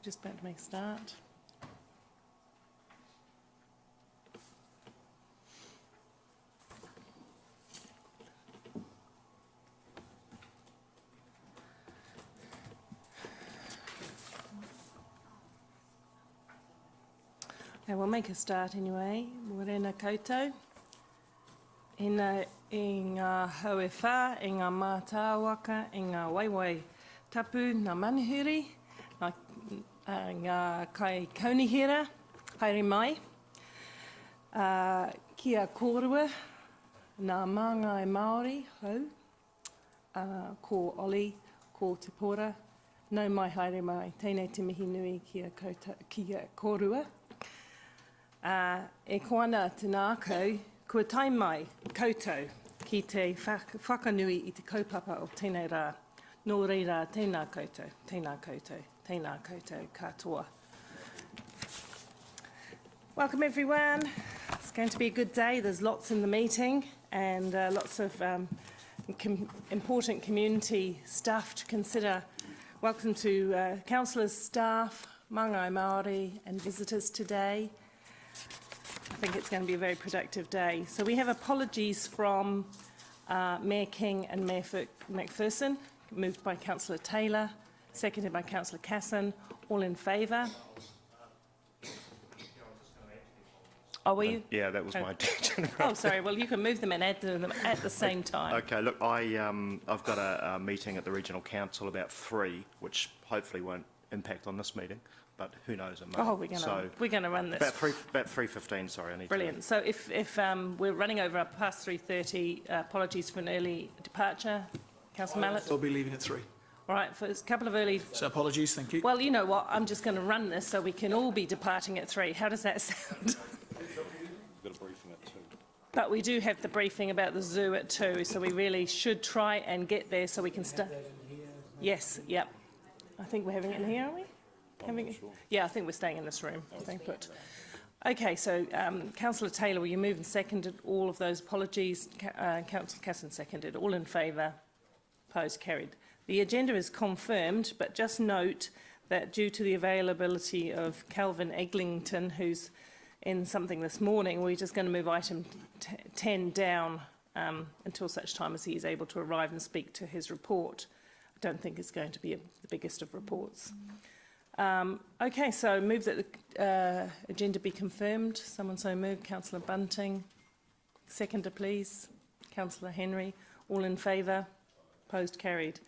Just about to make a start. Okay, we'll make a start anyway. Morena koutou. I ngā hauewha, i ngā mātāwaka, i ngā waiwai tapu, ngā manuhiri, ngā kai kaunihira, haere mai. Kia kōrua, ngā māngai Māori, hau, ko Oli, ko Te Pora, nau mai haere mai, tēnei te mihi nui kia kōrua. E koana te nākau, kua tai mai koutou ki te whakanui i te kaupapa o tēnei rā. Nō reira, tēnā koutou, tēnā koutou, tēnā koutou katoa. Welcome everyone. It's going to be a good day. There's lots in the meeting and lots of important community stuff to consider. Welcome to councillors, staff, māngai Māori and visitors today. I think it's going to be a very productive day. So we have apologies from Mayor King and Mayor McPherson, moved by Councillor Taylor, seconded by Councillor Casson. All in favour? Oh, were you? Yeah, that was my intention. Oh, sorry. Well, you can move them and add them at the same time. Okay, look, I've got a meeting at the Regional Council about 3, which hopefully won't impact on this meeting, but who knows? It might. Oh, we're going to run this. About 3:15, sorry. I need Brilliant. So if we're running over past 3:30, apologies for an early departure. Councillor Mallett? I'll be leaving at 3. All right, for a couple of early... So apologies, thank you. Well, you know what? I'm just going to run this so we can all be departing at 3. How does that sound? We've got a briefing at 2. But we do have the briefing about the zoo at 2, so we really should try and get there so we can start. Yes, yep. I think we're having it in here, are we? Sure. Yeah, I think we're staying in this room. Okay, so Councillor Taylor, will you move and seconded all of those apologies? Councillor Casson seconded. All in favour? Opposed? Carried. The agenda is confirmed, but just note that due to the availability of Calvin Eglinton, who's in something this morning, we're just going to move item 10 down until such time as he is able to arrive and speak to his report. I don't think it's going to be the biggest of reports. Okay, so move that the agenda be confirmed. Someone so moved. Councillor Bunting. Seconder, please. Councillor Henry. All in favour? Opposed? Carried.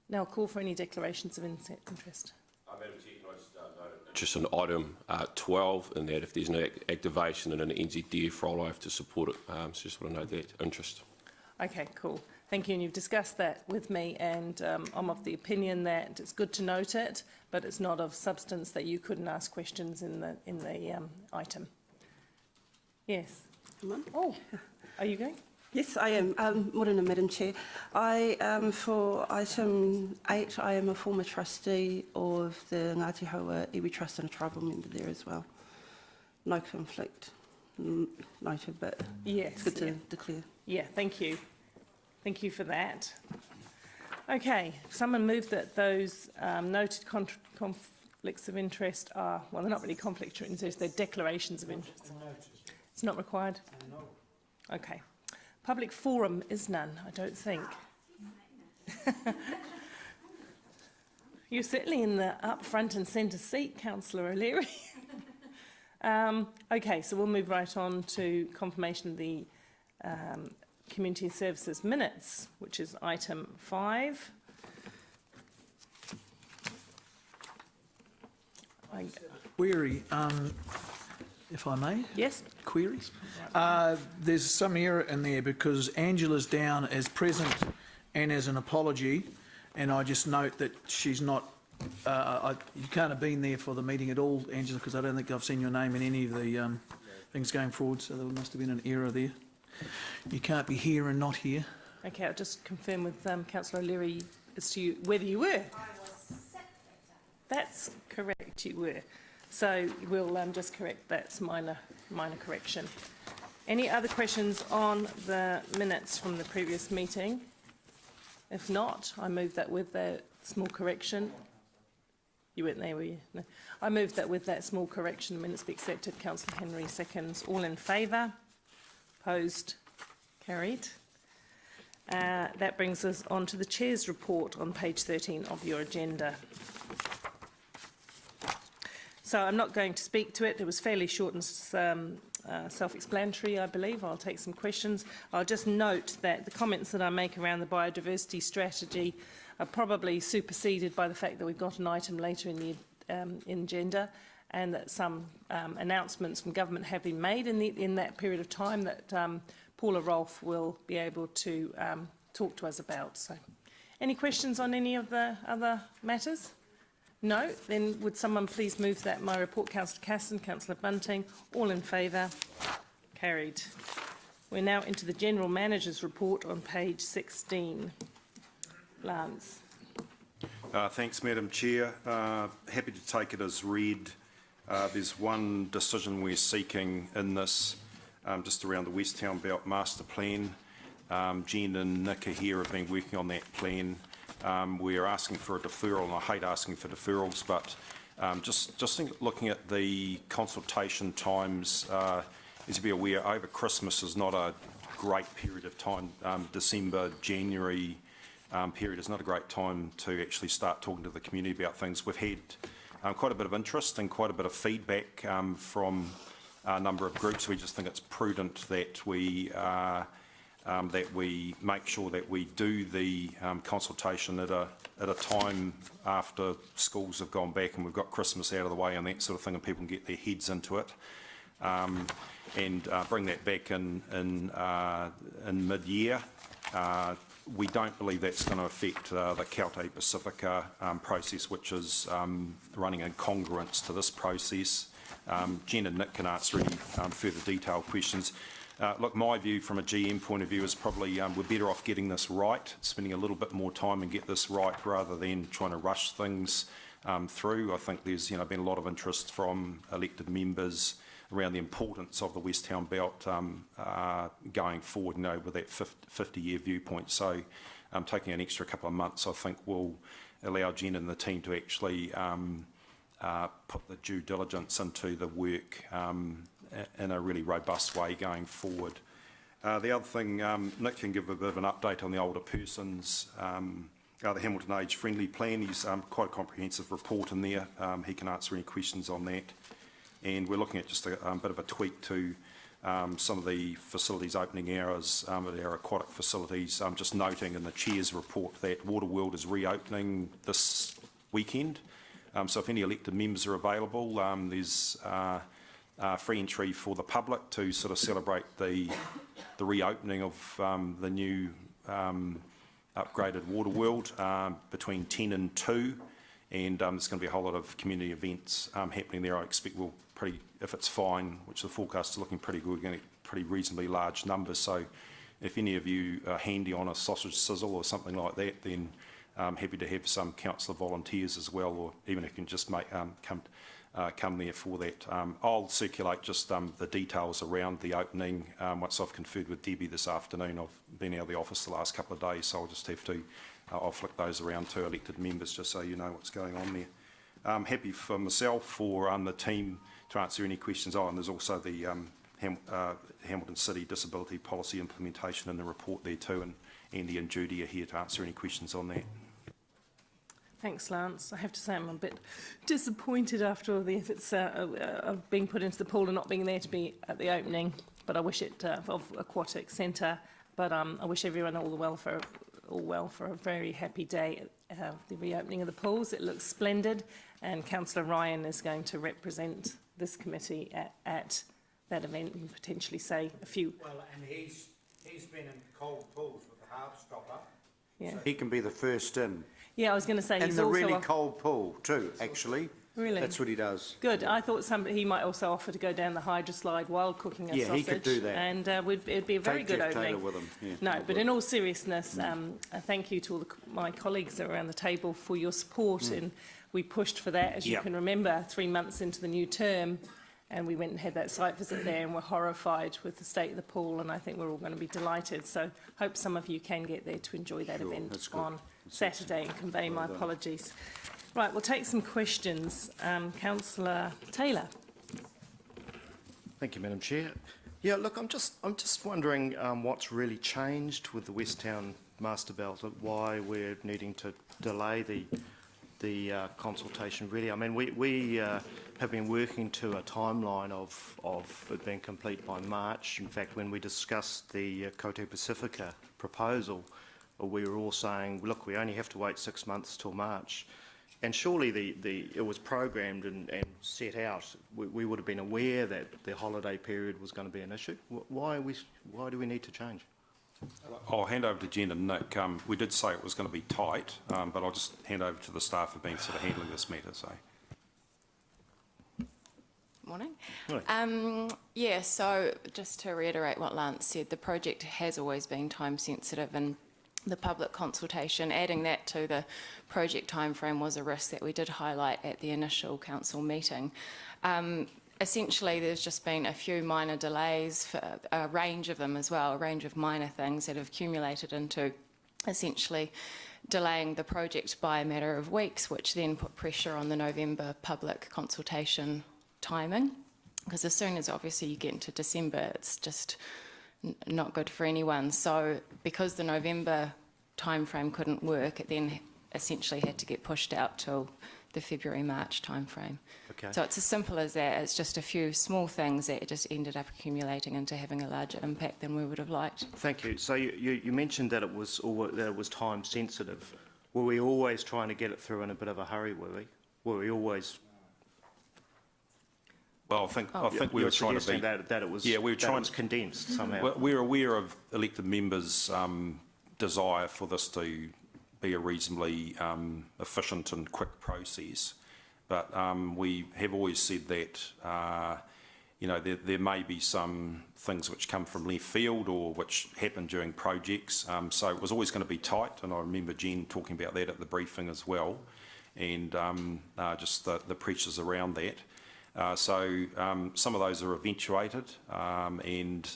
Now I'll call for any declarations of interest. Madam Chair, can I just note interest in item 12, and that if there's no activation in an NZDF role, I have to support it. So just want to note that interest. Okay, cool. Thank you, and you've discussed that with me, and I'm of the opinion that it's good to note it, but it's not of substance that you couldn't ask questions in the item. Yes. Oh, are you going? Yes, I am. Morena, Madam Chair. For item 8, I am a former trustee of the Ngāti Haua Iwi Trust and a tribal member there as well. No conflict noted, but yes, it's good to declare. Yeah, thank you. Thank you for that. Okay, someone moved that those noted conflicts of interest are, well, they're not really conflicts of interest, they're declarations of interest. It's not required? No. Okay. Public forum is none, I don't think. You're certainly in the up front and centre seat, Councillor O'Leary. Okay, so we'll move right on to confirmation of the Community Services minutes, which is item 5. Query, if I may. Yes? Queries. There's some error in there because Angela's down as present and as an apology, and I just note that she's not. You can't have been there for the meeting at all, Angela, because I don't think I've seen your name in any of the things going forward. So there must have been an error there. You can't be here and not here. Okay, I'll just confirm with Councillor O'Leary as to whether you were. That's correct, you were. So we'll just correct that minor correction. Any other questions on the minutes from the previous meeting? If not, I move that with that small correction. You weren't there, were you? No. I move that with that small correction, the minutes be accepted. Councillor Henry seconds. All in favour? Opposed? Carried. That brings us on to the Chair's report on page 13 of your agenda. So I'm not going to speak to it. It was fairly short and self-explanatory, I believe. I'll take some questions. I'll just note that the comments that I make around the biodiversity strategy are probably superseded by the fact that we've got an item later in the agenda, and that some announcements from government have been made in that period of time that Paula Rolfe will be able to talk to us about. So, any questions on any of the other matters? No? Then would someone please move that my report, Councillor Casson, Councillor Bunting, all in favour? Carried. We're now into the General Manager's report on page 16. Lance. Thanks, Madam Chair. Happy to take it as read. There's one decision we're seeking in this, just around the West Town Belt Master Plan. Jen and Nick are here, have been working on that plan. We're asking for a deferral, and I hate asking for deferrals, but just looking at the consultation times, as you'll be aware, over Christmas is not a great period of time. December, January period is not a great time to actually start talking to the community about things. We've had quite a bit of interest and quite a bit of feedback from a number of groups. We just think it's prudent that we make sure that we do the consultation at a time after schools have gone back and we've got Christmas out of the way and that sort of thing, and people can get their heads into it, and bring that back in mid-year. We don't believe that's going to affect the Caute Pacifica process, which is running in congruence to this process. Jen and Nick can answer any further detailed questions. Look, my view from a GM point of view is probably we're better off getting this right, spending a little bit more time and get this right rather than trying to rush things through. I think there's been a lot of interest from elected members around the importance of the West Town Belt going forward, with that 50-year viewpoint. So taking an extra couple of months, I think, will allow Jen and the team to actually put the due diligence into the work in a really robust way going forward. The other thing, Nick can give a bit of an update on the older persons, the Hamilton Age Friendly Plan. He's quite a comprehensive report in there. He can answer any questions on that. And we're looking at just a bit of a tweak to some of the facilities opening hours at our aquatic facilities. Just noting in the Chair's report that Waterworld is reopening this weekend. So if any elected members are available, there's free entry for the public to sort of celebrate the reopening of the new upgraded Waterworld between 10 and 2. And there's going to be a whole lot of community events happening there. I expect we'll if it's fine, which the forecast is looking pretty good, we're going to get pretty reasonably large numbers. So if any of you are handy on a sausage sizzle or something like that, then I'm happy to have some councillor volunteers as well, or even if you can just come there for that. I'll circulate just the details around the opening once I've conferred with Debbie this afternoon. I've been out of the office the last couple of days, so I'll just have to I'll flick those around to elected members just so you know what's going on there. I'm happy for myself, for the team to answer any questions. Oh, and there's also the Hamilton City Disability Policy Implementation in the report there too, and Andy and Judy are here to answer any questions on that. Thanks, Lance. I have to say I'm a bit disappointed after all the efforts of being put into the pool and not being there to be at the opening. But I wish it of Aquatic Centre. But I wish everyone all well for a very happy day at the reopening of the pools. It looks splendid, and Councillor Ryan is going to represent this committee at that event and potentially say a few. Well, and he's been in cold pools with the hard stopper. Yeah. So he can be the first in. Yeah, I was going to say In he's the also really cold pool too, actually. Really? That's what he does. Good. I thought he might also offer to go down the Hydra slide while cooking a sausage. Yeah, he could do that. And it'd be a very Take good Jeff opening. Taylor with him. Yeah, No, I but would. in all seriousness, a thank you to all my colleagues around the table for your support. And we pushed for that, as you can remember, 3 months into the new term. And we went and had that site visit there and were horrified with the state of the pool. And I think we're all going to be delighted. So hope some of you can get there to enjoy that event on Saturday and convey my apologies. Right, we'll take some questions. Councillor Taylor. Thank you, Madam Chair. Yeah, look, I'm just wondering what's really changed with the West Town Master Belt, why we're needing to delay the consultation. Really, I mean, we have been working to a timeline of it being complete by March. In fact, when we discussed the Kote Pacifica proposal, we were all saying, look, we only have to wait 6 months till March. And surely it was programmed and set out. We would have been aware that the holiday period was going to be an issue. Why do we need to change? I'll hand over to Jen and Nick. We did say it was going to be tight, but I'll just hand over to the staff who've been sort of handling this matter. So. Morning. Morning. Yeah, so just to reiterate what Lance said, the project has always been time sensitive, and the public consultation, adding that to the project timeframe, was a risk that we did highlight at the initial council meeting. Essentially, there's just been a few minor delays, for a range of them as well, a range of minor things that have accumulated into essentially delaying the project by a matter of weeks, which then put pressure on the November public consultation timing. Because as soon as obviously you get into December, it's just not good for anyone. So because the November timeframe couldn't work, it then essentially had to get pushed out till the February-March timeframe. Okay. So it's as simple as that. It's just a few small things that just ended up accumulating into having a larger impact than we would have liked. Thank you. So you mentioned that it was time sensitive. Were we always trying to get it through in a bit of a hurry? Were we always? Well, I think we were trying to be that it was. Yeah, we were trying to condensed somehow. We're aware of elected members' desire for this to be a reasonably efficient and quick process, but we have always said that there may be some things which come from left field or which happen during projects. So it was always going to be tight, and I remember Jen talking about that at the briefing as well, and just the pressures around that. So some of those are eventuated, and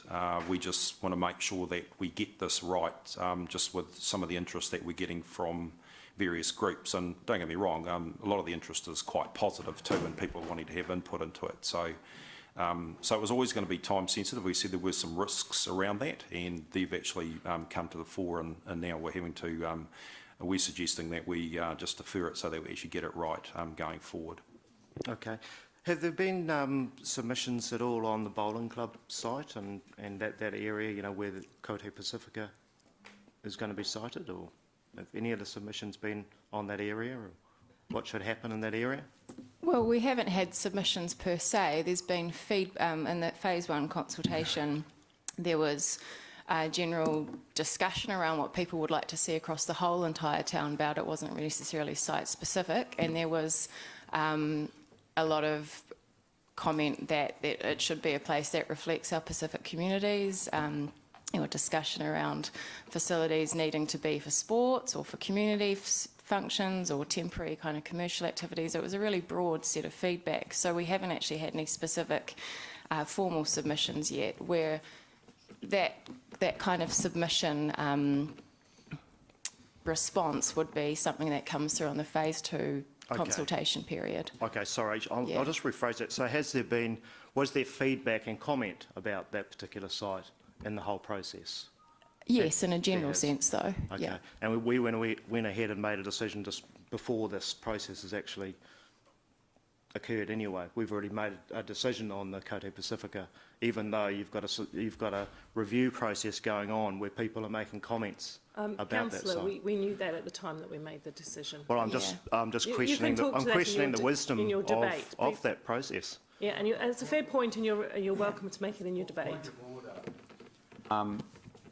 we just want to make sure that we get this right, just with some of the interest that we're getting from various groups. And don't get me wrong, a lot of the interest is quite positive too, and people wanting to have input into it. So it was always going to be time sensitive. We said there were some risks around that, and they've actually come to the fore, and now we're having to, we're suggesting that we just defer it so that we actually get it right going forward. Okay. Have there been submissions at all on the bowling club site and that area, where the Kote Pacifica is going to be sited, or have any of the submissions been on that area, or what should happen in that area? Well, we haven't had submissions per se. There's been in the phase 1 consultation, there was general discussion around what people would like to see across the whole entire town belt. It wasn't necessarily site specific, and there was a lot of comment that it should be a place that reflects our Pacific communities. Discussion around facilities needing to be for sports or for community functions or temporary kind of commercial activities. It was a really broad set of feedback. So we haven't actually had any specific formal submissions yet, where that kind of submission response would be something that comes through on the phase 2 consultation period. Okay, sorry, I'll Yeah. just rephrase it. So was there feedback and comment about that particular site in the whole process? Yes, in a general There is. sense though, Okay. yeah. And we went ahead and made a decision just before this process has actually occurred anyway. We've already made a decision on the Kote Pacifica, even though you've got a review process going on where people are making comments about that Councillor, site. we knew that at the time that we made the decision. Well, I'm just You questioning can talk to I'm that in questioning your the wisdom in your debate, of please. that process. Yeah, and it's a fair point, and you're welcome to make it in your debate.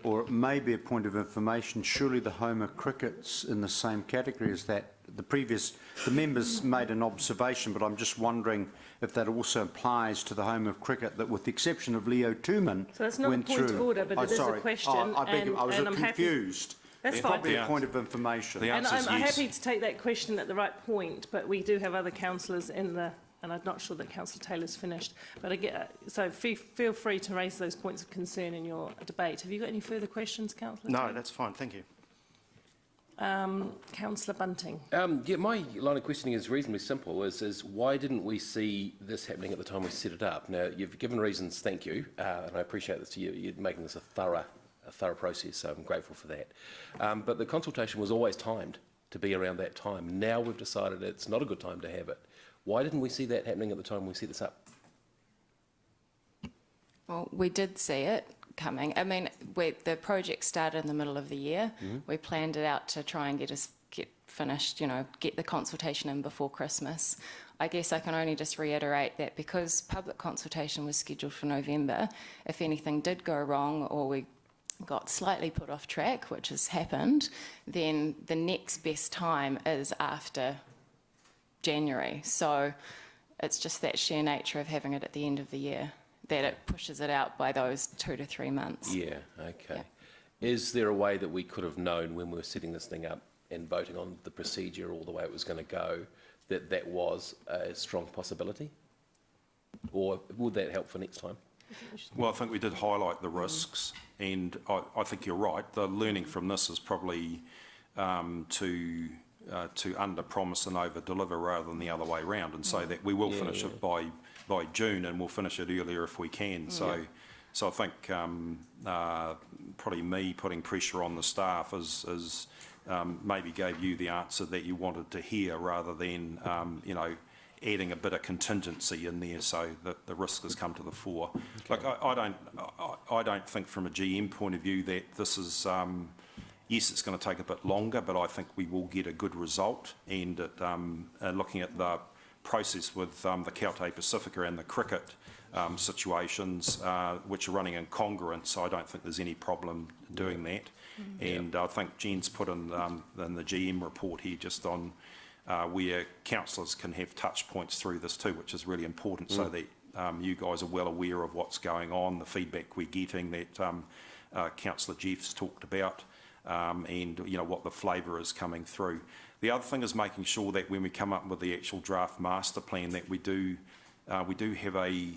Or it may be a point of information, surely the Homer cricket's in the same category as that. The members made an observation, but I'm just wondering if that also applies to the home of cricket, that with the exception of Leo Tuman So that's not a went point of through. order, but it is a sorry. question, I beg your- I was and I'm happy- confused. That's It's fine. probably a Yeah. point of information. The And answer is I'm yes. happy to take that question at the right point, but we do have other councillors in the, and I'm not sure that Councillor Taylor's finished, but so feel free to raise those points of concern in your debate. Have you got any further questions, Councillor No, Taylor? that's fine, thank you. Councillor Bunting. Yeah, my line of questioning is reasonably simple, is why didn't we see this happening at the time we set it up? Now, you've given reasons, thank you, and I appreciate this, you're making this a thorough process, so I'm grateful for that. But the consultation was always timed to be around that time. Now we've decided it's not a good time to have it. Why didn't we see that happening at the time we set this up? Well, we did see it coming. I mean, the project started in the middle of the year. We planned it out to try and get finished, get the consultation in before Christmas. I guess I can only just reiterate that because public consultation was scheduled for November, if anything did go wrong or we got slightly put off track, which has happened, then the next best time is after January. So it's just that sheer nature of having it at the end of the year that it pushes it out by those 2 to 3 months. Yeah, okay. Yeah. Is there a way that we could have known when we were setting this thing up and voting on the procedure all the way it was going to go, that was a strong possibility? Or would that help for next time? Well, I think we did highlight the risks, and I think you're right. The learning from this is probably to under-promise and over-deliver rather than the other way around, and say that we will finish it by June, and we'll finish it earlier if we can. So I think probably me putting pressure on the staff is maybe gave you the answer that you wanted to hear, rather than adding a bit of contingency in there so that the risk has come to the fore. Okay. Like I don't think from a GM point of view that this is. Yes, it's going to take a bit longer, but I think we will get a good result. And looking at the process with the Kote Pacifica and the cricket situations, which are running in congruence, I don't think there's any problem doing that. And I think Jen's put in the GM report here just on where councillors can have touch points through this too, which is really important, so that you guys are well aware of what's going on, the feedback we're getting that Councillor Jeff's talked about. And what the flavour is coming through. The other thing is making sure that when we come up with the actual draft master plan, that we do have a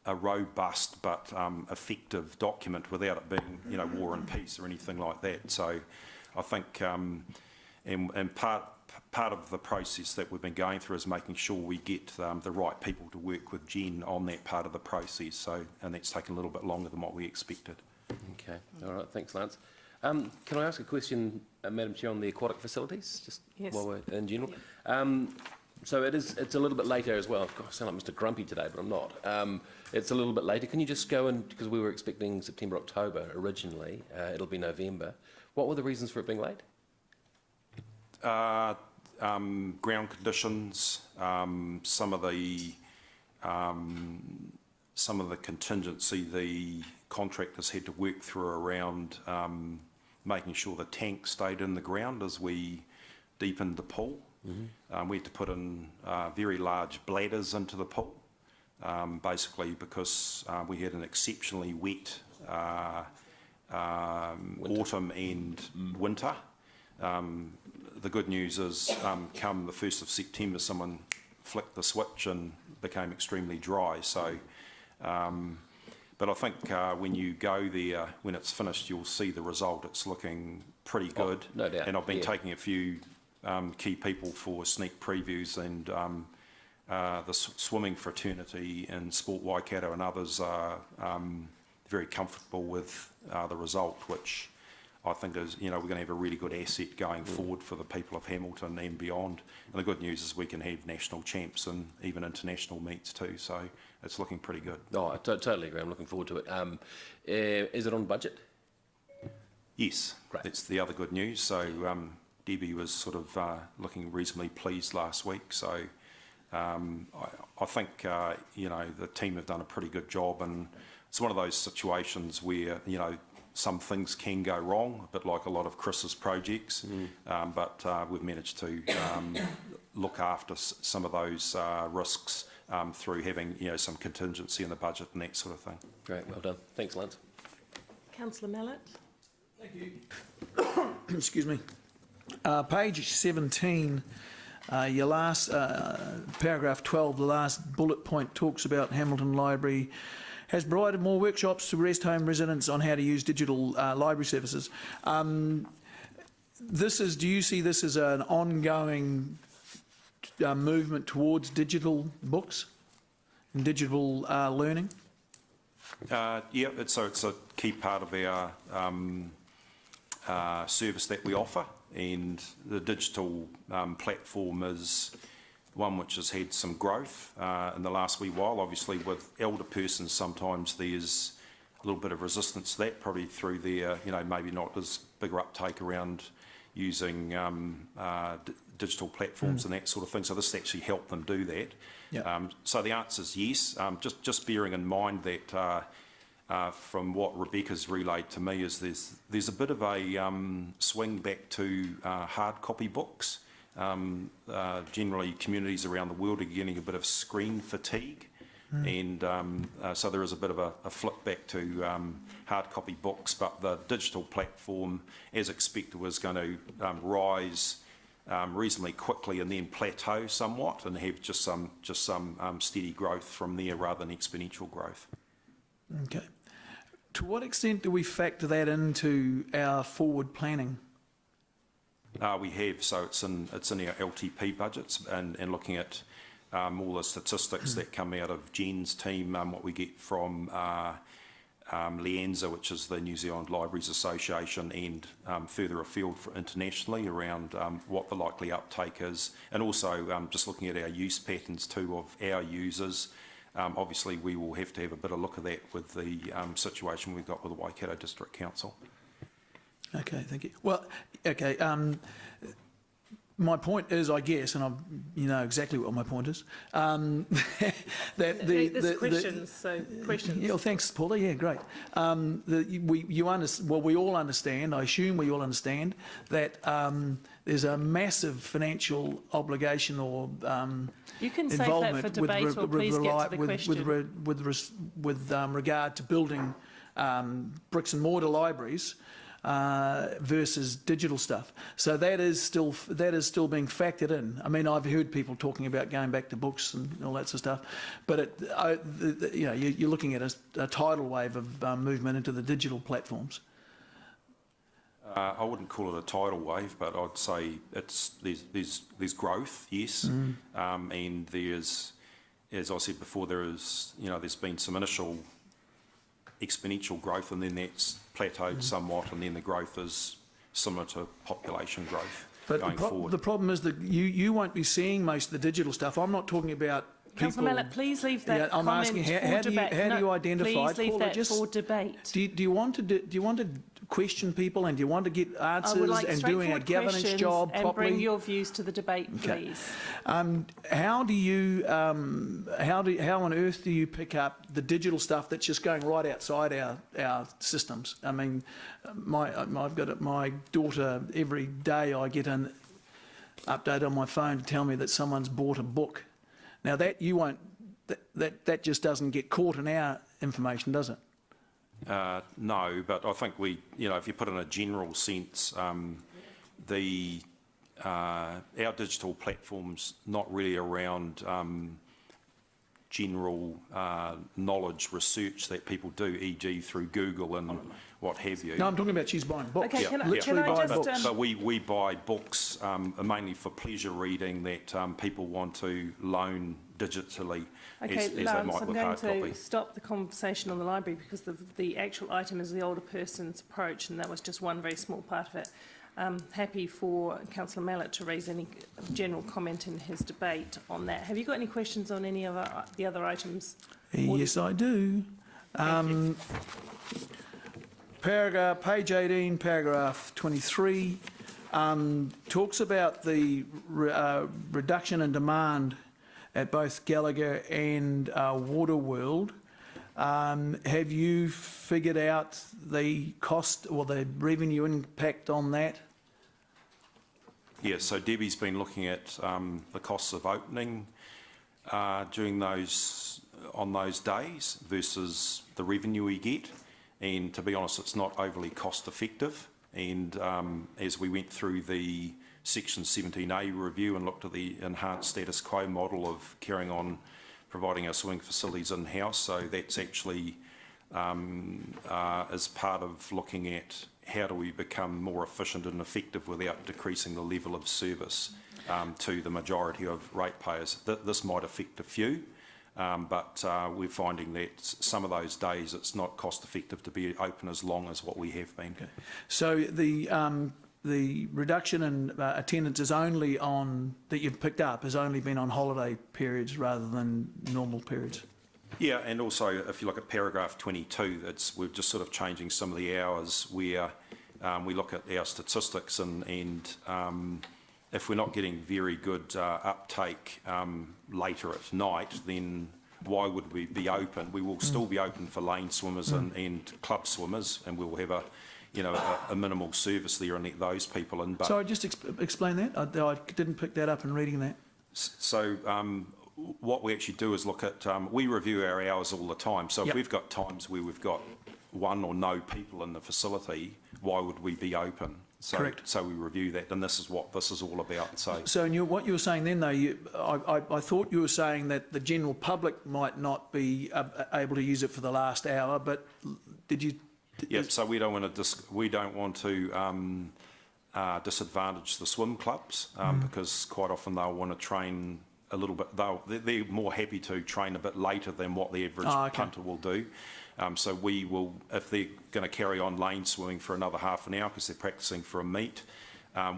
robust but effective document without it being war and peace or anything like that. So I think and part of the process that we've been going through is making sure we get the right people to work with Jen on that part of the process. And that's taken a little bit longer than what we expected. Okay, all right, thanks, Lance. Can I ask a question, Madam Chair, on the aquatic facilities, just while we're in general? So it's a little bit later as well. God, I sound like Mr. Grumpy today, but I'm not. It's a little bit later. Can you just go in, because we were expecting September, October originally, it'll be November. What were the reasons for it being late? Ground conditions, some of the contingency the contractors had to work through around making sure the tank stayed in the ground as we deepened the pool. We had to put in very large bladders into the pool, basically because we had an exceptionally wet autumn and winter. The good news is come the 1st of September, someone flicked the switch and became extremely dry. So. But I think when you go there, when it's finished, you'll see the result. It's looking pretty good. No doubt. And I've been taking a few key people for sneak previews, and the swimming fraternity and Sport Waikato and others are very comfortable with the result, which I think is, we're going to have a really good asset going forward for the people of Hamilton and beyond. And the good news is we can have national champs and even international meets too, so it's looking pretty good. Oh, I totally agree. I'm looking forward to it. Is it on budget? Yes, Great. that's the other good news. So Debbie was sort of looking reasonably pleased last week, so I think, the team have done a pretty good job, and it's one of those situations where, some things can go wrong, a bit like a lot of Chris's projects, but we've managed to look after some of those risks through having, some contingency in the budget and that sort of thing. Great, well done. Thanks, Lance. Councillor Mallett? Thank you. Excuse me. Page 17, your last, paragraph 12, the last bullet point talks about Hamilton Library has provided more workshops to rest home residents on how to use digital library services. Do you see this as an ongoing movement towards digital books and digital learning? Yeah, it's a key part of our service that we offer, and the digital platform is one which has had some growth in the last wee while. Obviously, with elder persons, sometimes there's a little bit of resistance to that, probably through their, maybe not as bigger uptake around using digital platforms and that sort of thing. So this actually helped them do that. Yep. So the answer is yes. Just bearing in mind that from what Rebecca's relayed to me is there's a bit of a swing back to hard copy books. Generally, communities around the world are getting a bit of screen fatigue, and so there is a bit of a flip back to hard copy books, but the digital platform, as expected, was going to rise reasonably quickly and then plateau somewhat and have just some steady growth from there rather than exponential growth. Okay. To what extent do we factor that into our forward planning? We have, so it's in our LTP budgets, and looking at all the statistics that come out of Jen's team, what we get from Lianza, which is the New Zealand Libraries Association, and further afield internationally around what the likely uptake is, and also just looking at our use patterns too of our users. Obviously, we will have to have a bit of look at that with the situation we've got with the Waikato District Council. Okay, thank you. Well, okay, my point is, I guess, and you know exactly what my point is, that There's questions, so questions. Yeah, well, thanks, Paula. Yeah, great. We all understand, I assume we all understand, that there's a massive financial obligation or You can save that for debate, or please get to the question. with regard to building bricks and mortar libraries versus digital stuff. So that is still being factored in. I mean, I've heard people talking about going back to books and all that sort of stuff, but you're looking at a tidal wave of movement into the digital platforms. I wouldn't call it a tidal wave, but I'd say there's growth, yes, and there's, as I said before, there's been some initial exponential growth, and then that's plateaued somewhat, and then the growth is similar to population growth going forward. The problem is that you won't be seeing most of the digital stuff. I'm not talking about people. Councillor Mallett, please leave that I'm comment asking, for debate. how do you identify? Please leave Paula, that for debate. Do you want to question people, and do you want to get answers, I would like and doing a governance questions job and properly? bring your views to the debate, please. How on earth do you pick up the digital stuff that's just going right outside our systems? I mean, I've got my daughter, every day I get an update on my phone to tell me that someone's bought a book. Now that you won't, that just doesn't get caught in our information, does it? No, but I think if you put in a general sense, our digital platform's not really around general knowledge research that people do, e.g. through Google and what have you. No, I'm talking about she's buying books. Okay, can I Literally buying just, books. But we buy books mainly for pleasure reading that people want to loan digitally Okay, as they Lance, might I'm with going hard to copy. stop the conversation on the library because the actual item is the older person's approach, and that was just one very small part of it. Happy for Councillor Mallett to raise any general comment in his debate on that. Have you got any questions on any of the other items? Yes, I do. Thank you. Paragraph, page 18, paragraph 23, talks about the reduction in demand at both Gallagher and Waterworld. Have you figured out the cost or the revenue impact on that? Yeah, so Debbie's been looking at the costs of opening on those days versus the revenue we get. And to be honest, it's not overly cost effective. And as we went through the Section 17A review and looked at the enhanced status quo model of carrying on providing our swimming facilities in-house, so that's actually as part of looking at how do we become more efficient and effective without decreasing the level of service to the majority of ratepayers. This might affect a few, but we're finding that some of those days it's not cost effective to be open as long as what we have been. Okay. So the reduction in attendance is only on, that you've picked up, has only been on holiday periods rather than normal periods? Yeah, and also if you look at paragraph 22, we're just sort of changing some of the hours where we look at our statistics and if we're not getting very good uptake later at night, then why would we be open? We will still be open for lane swimmers and club swimmers, and we'll have a minimal service there and let those people in. But Sorry, just explain that. I didn't pick that up in reading that. So what we actually do is look at, we review our hours all the time. So if we've got times where we've got one or no people in the facility, why would we be open? So, Correct. So we review that, and this is what this is all about. So What you were saying then, though, I thought you were saying that the general public might not be able to use it for the last hour, but did you? Yep. So we don't want to disadvantage the swim clubs because quite often they'll want to train a little bit. They're more happy to train a bit later than what the average punter will do. So we will, if they're going to carry on lane swimming for another half an hour because they're practicing for a meet,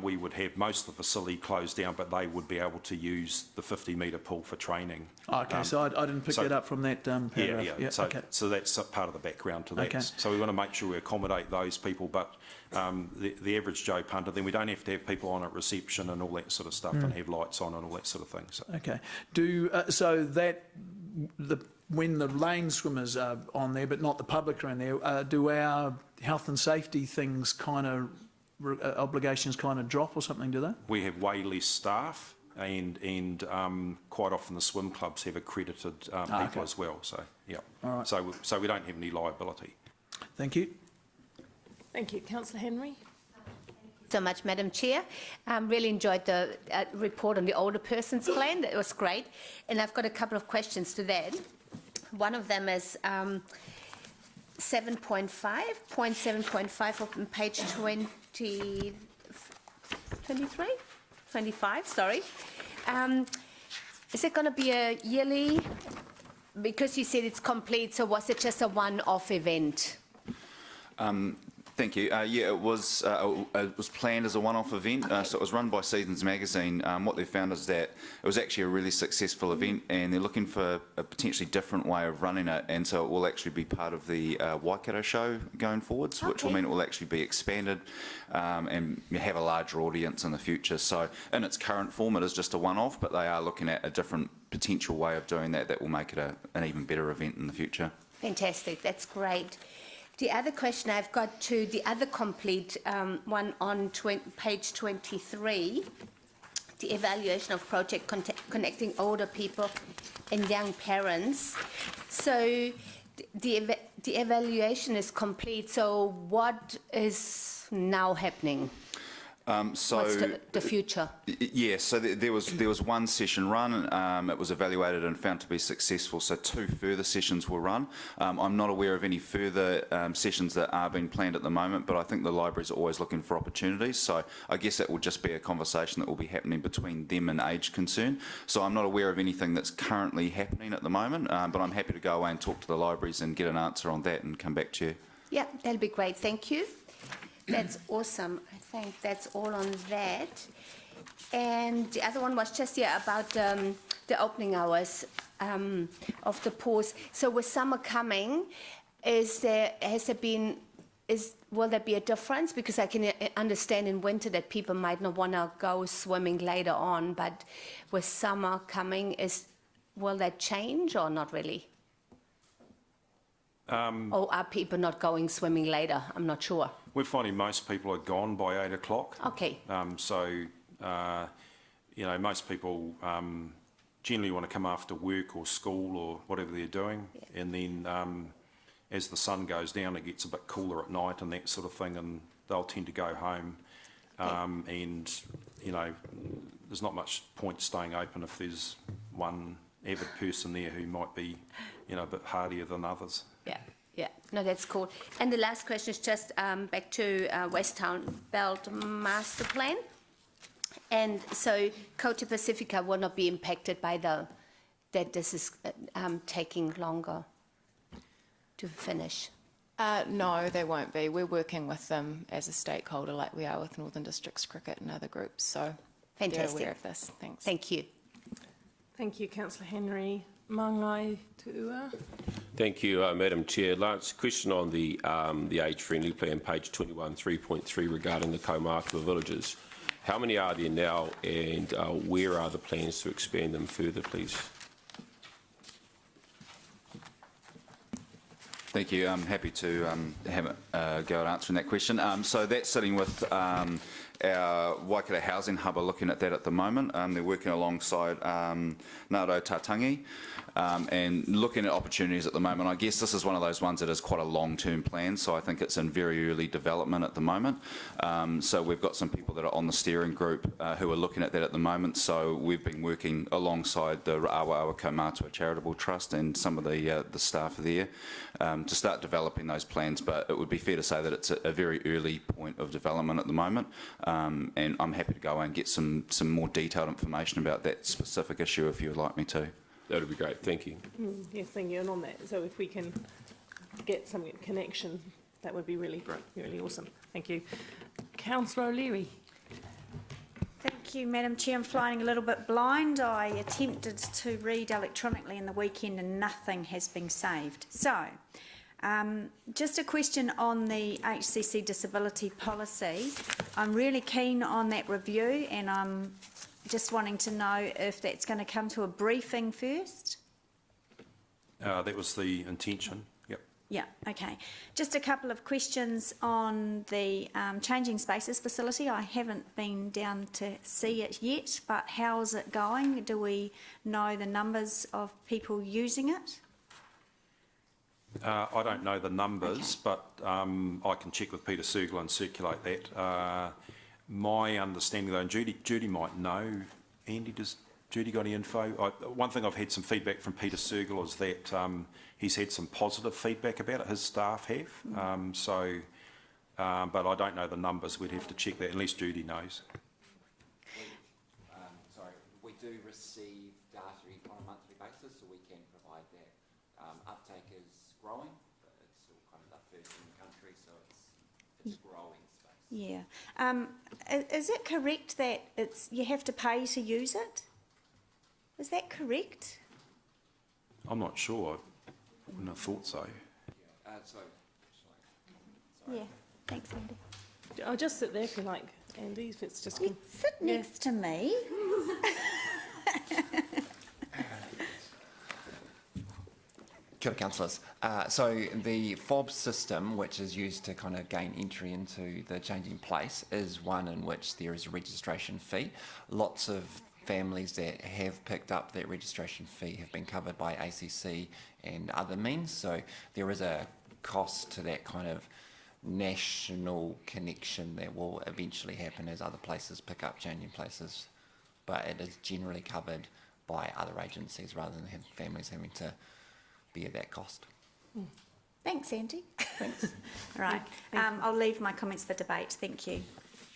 we would have most of the facility closed down, but they would be able to use the 50-metre pool for training. Okay, so I didn't pick that up from that paragraph. Yeah. So that's part of the background to that. Okay. So we want to make sure we accommodate those people, but the average Joe punter, then we don't have to have people on at reception and all that sort of stuff and have lights on and all that sort of thing. So. Okay. When the lane swimmers are on there, but not the public are in there, do our health and safety things kind of obligations kind of drop or something? Do they? We have way less staff, and quite often the swim clubs have accredited people as well. So yeah. All right. So we don't have any liability. Thank you. Thank you. Councillor Henry? So much, Madam Chair. Really enjoyed the report on the older persons plan. It was great. And I've got a couple of questions to that. One of them is 7.5 on page 25, sorry. Is it going to be a yearly, because you said it's complete, so was it just a one-off event? Thank you. Yeah, it was planned as a one-off event. So it was run by Seasons Magazine. What they found is that it was actually a really successful event, and they're looking for a potentially different way of running it. And so it will actually be part of the Waikato show going forwards, which will mean it will actually be expanded and have a larger audience in the future. So in its current form, it is just a one-off, but they are looking at a different potential way of doing that will make it an even better event in the future. Fantastic. That's great. The other question I've got to the other complete one on page 23, the evaluation of project connecting older people and young parents. So the evaluation is complete. So what is now happening? So What's the future? Yeah, so there was one session run. It was evaluated and found to be successful. So 2 further sessions were run. I'm not aware of any further sessions that are being planned at the moment, but I think the libraries are always looking for opportunities. So I guess that will just be a conversation that will be happening between them and Age Concern. So I'm not aware of anything that's currently happening at the moment, but I'm happy to go away and talk to the libraries and get an answer on that and come back to you. Yeah, that'll be great. Thank you. That's awesome. I think that's all on that. And the other one was just about the opening hours of the pause. So with summer coming, will there be a difference? Because I can understand in winter that people might not want to go swimming later on, but with summer coming, will that change or not really? Or are people not going swimming later? I'm not sure. We're finding most people are gone by 8 o'clock. Okay. Most people generally want to come after work or school or whatever they're doing. Yeah. And then as the sun goes down, it gets a bit cooler at night and that sort of thing, and they'll tend to go home. And, there's not much point staying open if there's one avid person there who might be, a bit hardier than others. Yeah. No, that's cool. And the last question is just back to West Town Belt Master Plan. And so Kota Pacifica will not be impacted by that this is taking longer to finish. No, they won't be. We're working with them as a stakeholder like we are with Northern Districts Cricket and other groups. So they're aware of this. Thanks. Thank you. Thank you, Councillor Henry. Mangai Tua. Thank you, Madam Chair. Lance, question on the age-friendly plan, page 21, 3.3, regarding the Kaumatua villages. How many are there now, and where are the plans to expand them further, please? Thank you. I'm happy to have a go at answering that question. So that's sitting with our Waikato Housing Hub are looking at that at the moment. They're working alongside Ngaro Tatangi and looking at opportunities at the moment. I guess this is one of those ones that is quite a long-term plan, so I think it's in very early development at the moment. So we've got some people that are on the steering group who are looking at that at the moment. So we've been working alongside the Awa Kaumatua Charitable Trust and some of the staff there to start developing those plans, but it would be fair to say that it's a very early point of development at the moment. And I'm happy to go and get some more detailed information about that specific issue if you would like me to. That would be great. Thank you. Yes, thank you. And on that, so if we can get some connection, that would be really, really awesome. Thank you. Councillor O'Leary. Thank you, Madam Chair. I'm flying a little bit blind. I attempted to read electronically in the weekend and nothing has been saved. So, just a question on the HCC disability policy. I'm really keen on that review and I'm just wanting to know if that's going to come to a briefing first. That was the intention. Yep. Yeah, okay. Just a couple of questions on the changing spaces facility. I haven't been down to see it yet, but how's it going? Do we know the numbers of people using it? I don't know the numbers, okay, but I can check with Peter Sergel and circulate that. My understanding, though, and Judy might know, Andy, does Judy got any info? One thing I've had some feedback from Peter Sergel is that he's had some positive feedback about it, his staff have. But I don't know the numbers. We'd have to check that, unless Judy knows. We do receive data on a monthly basis, so we can provide that. Uptake is growing, but it's still kind of the first in the country, so it's growing space. Yeah. Is it correct that you have to pay to use it? Is that correct? I'm not sure. I wouldn't have thought so. Sorry. Yeah. Thanks, Andy. I'll just sit there if you like, Andy, if it's just... Sit next to me. Kia ora, councillors. So the FOB system, which is used to kind of gain entry into the changing place, is one in which there is a registration fee. Lots of families that have picked up that registration fee have been covered by HCC and other means. So there is a cost to that kind of national connection that will eventually happen as other places pick up changing places, but it is generally covered by other agencies rather than families having to bear that cost. Thanks, Andy. Thanks. Right, I'll leave my comments for debate. Thank you.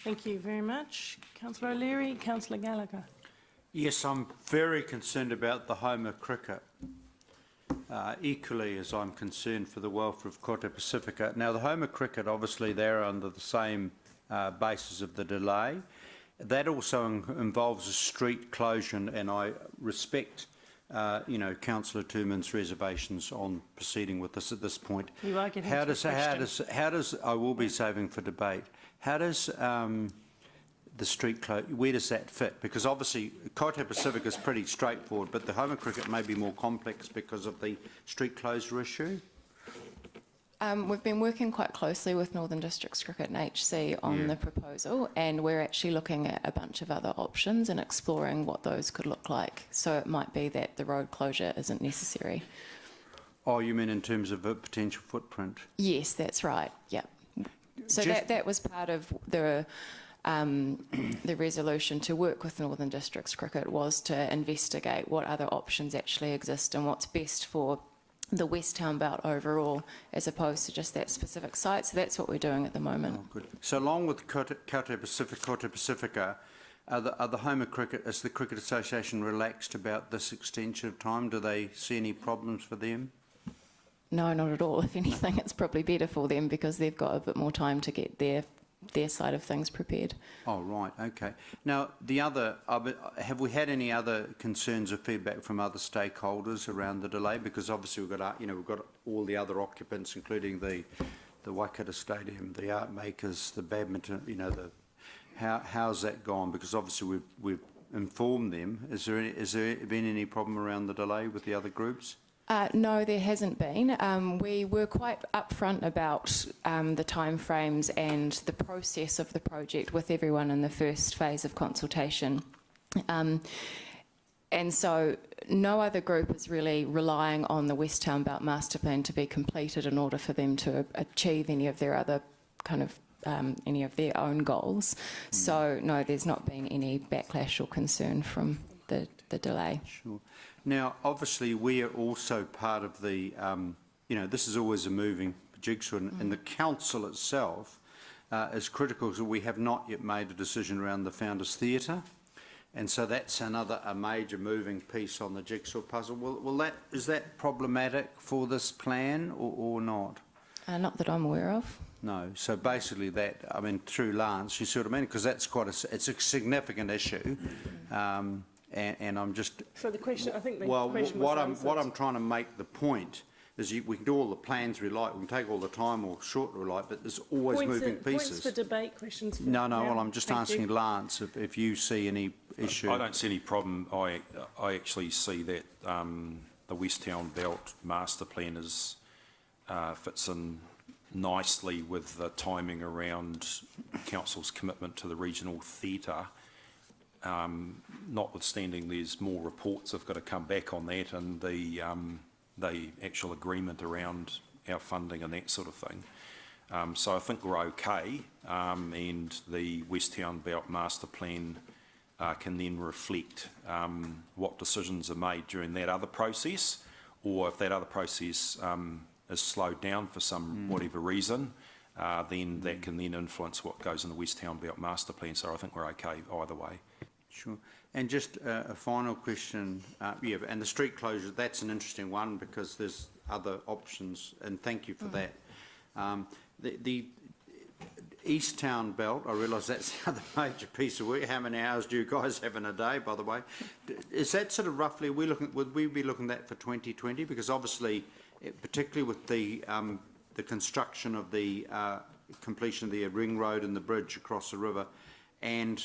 Thank you very much. Councillor O'Leary, Councillor Gallagher. Yes, I'm very concerned about the home of cricket, equally as I'm concerned for the welfare of Kota Pacifica. Now, the home of cricket, obviously, they're under the same basis of the delay. That also involves a street closure, and I respect, Councillor Tooman's reservations on proceeding with this at this point. You are getting how to the does I will be saving for debate. How does the street close, where does that fit? Because obviously Kota Pacifica is pretty straightforward, but the home of cricket may be more complex because of the street closure issue. We've been working quite closely with Northern Districts Cricket and HC on the proposal, and we're actually looking at a bunch of other options and exploring what those could look like. So it might be that the road closure isn't necessary. Oh, you mean in terms of a potential footprint? Yes, that's right. Yep. So that was part of the resolution to work with Northern Districts Cricket, was to investigate what other options actually exist and what's best for the West Town Belt overall, as opposed to just that specific site. So that's what we're doing at the moment. Oh, good. So along with Kota Pacifica, are the home of cricket, is the Cricket Association relaxed about this extension of time? Do they see any problems for them? No, not at all. If anything, it's probably better for them because they've got a bit more time to get their side of things prepared. Oh, right, okay. Now, have we had any other concerns or feedback from other stakeholders around the delay? Because obviously we've got all the other occupants, including the Waikato Stadium, the art makers, the badminton, how's that gone? Because obviously we've informed them. Has there been any problem around the delay with the other groups? No, there hasn't been. We were quite upfront about the timeframes and the process of the project with everyone in the first phase of consultation. And so no other group is really relying on the West Town Belt Master Plan to be completed in order for them to achieve any of their other any of their own goals. So no, there's not been any backlash or concern from the delay. Sure. Now, obviously, we are also part of the, this is always a moving jigsaw, and the council itself is critical, because we have not yet made a decision around the Founders Theatre, and so that's a major moving piece on the jigsaw puzzle. Is that problematic for this plan or not? Not that I'm aware of. No. So basically through Lance, you see what I mean? Because that's it's a significant issue. And I'm just... So the question, I think the well, question was answered. what I'm trying to make the point is we can do all the plans we like, we can take all the time or shorter we like, but there's always moving pieces. Points for debate, questions for... No, well, I'm just asking Lance if you see any issue. I don't see any problem. I actually see that the West Town Belt Master Plan fits in nicely with the timing around Council's commitment to the regional theatre. Notwithstanding, there's more reports have got to come back on that, and the actual agreement around our funding and that sort of thing. So I think we're okay, and the West Town Belt Master Plan can then reflect what decisions are made during that other process, or if that other process is slowed down for some whatever reason, then that can then influence what goes in the West Town Belt Master Plan. So I think we're okay either way. Sure. And just a final question, and the street closure, that's an interesting one because there's other options, and thank you for that. The East Town Belt, I realise that's the other major piece of work. How many hours do you guys have in a day, by the way? Is that sort of roughly, would we be looking at that for 2020? Because obviously, particularly with the construction of the completion of the ring road and the bridge across the river, and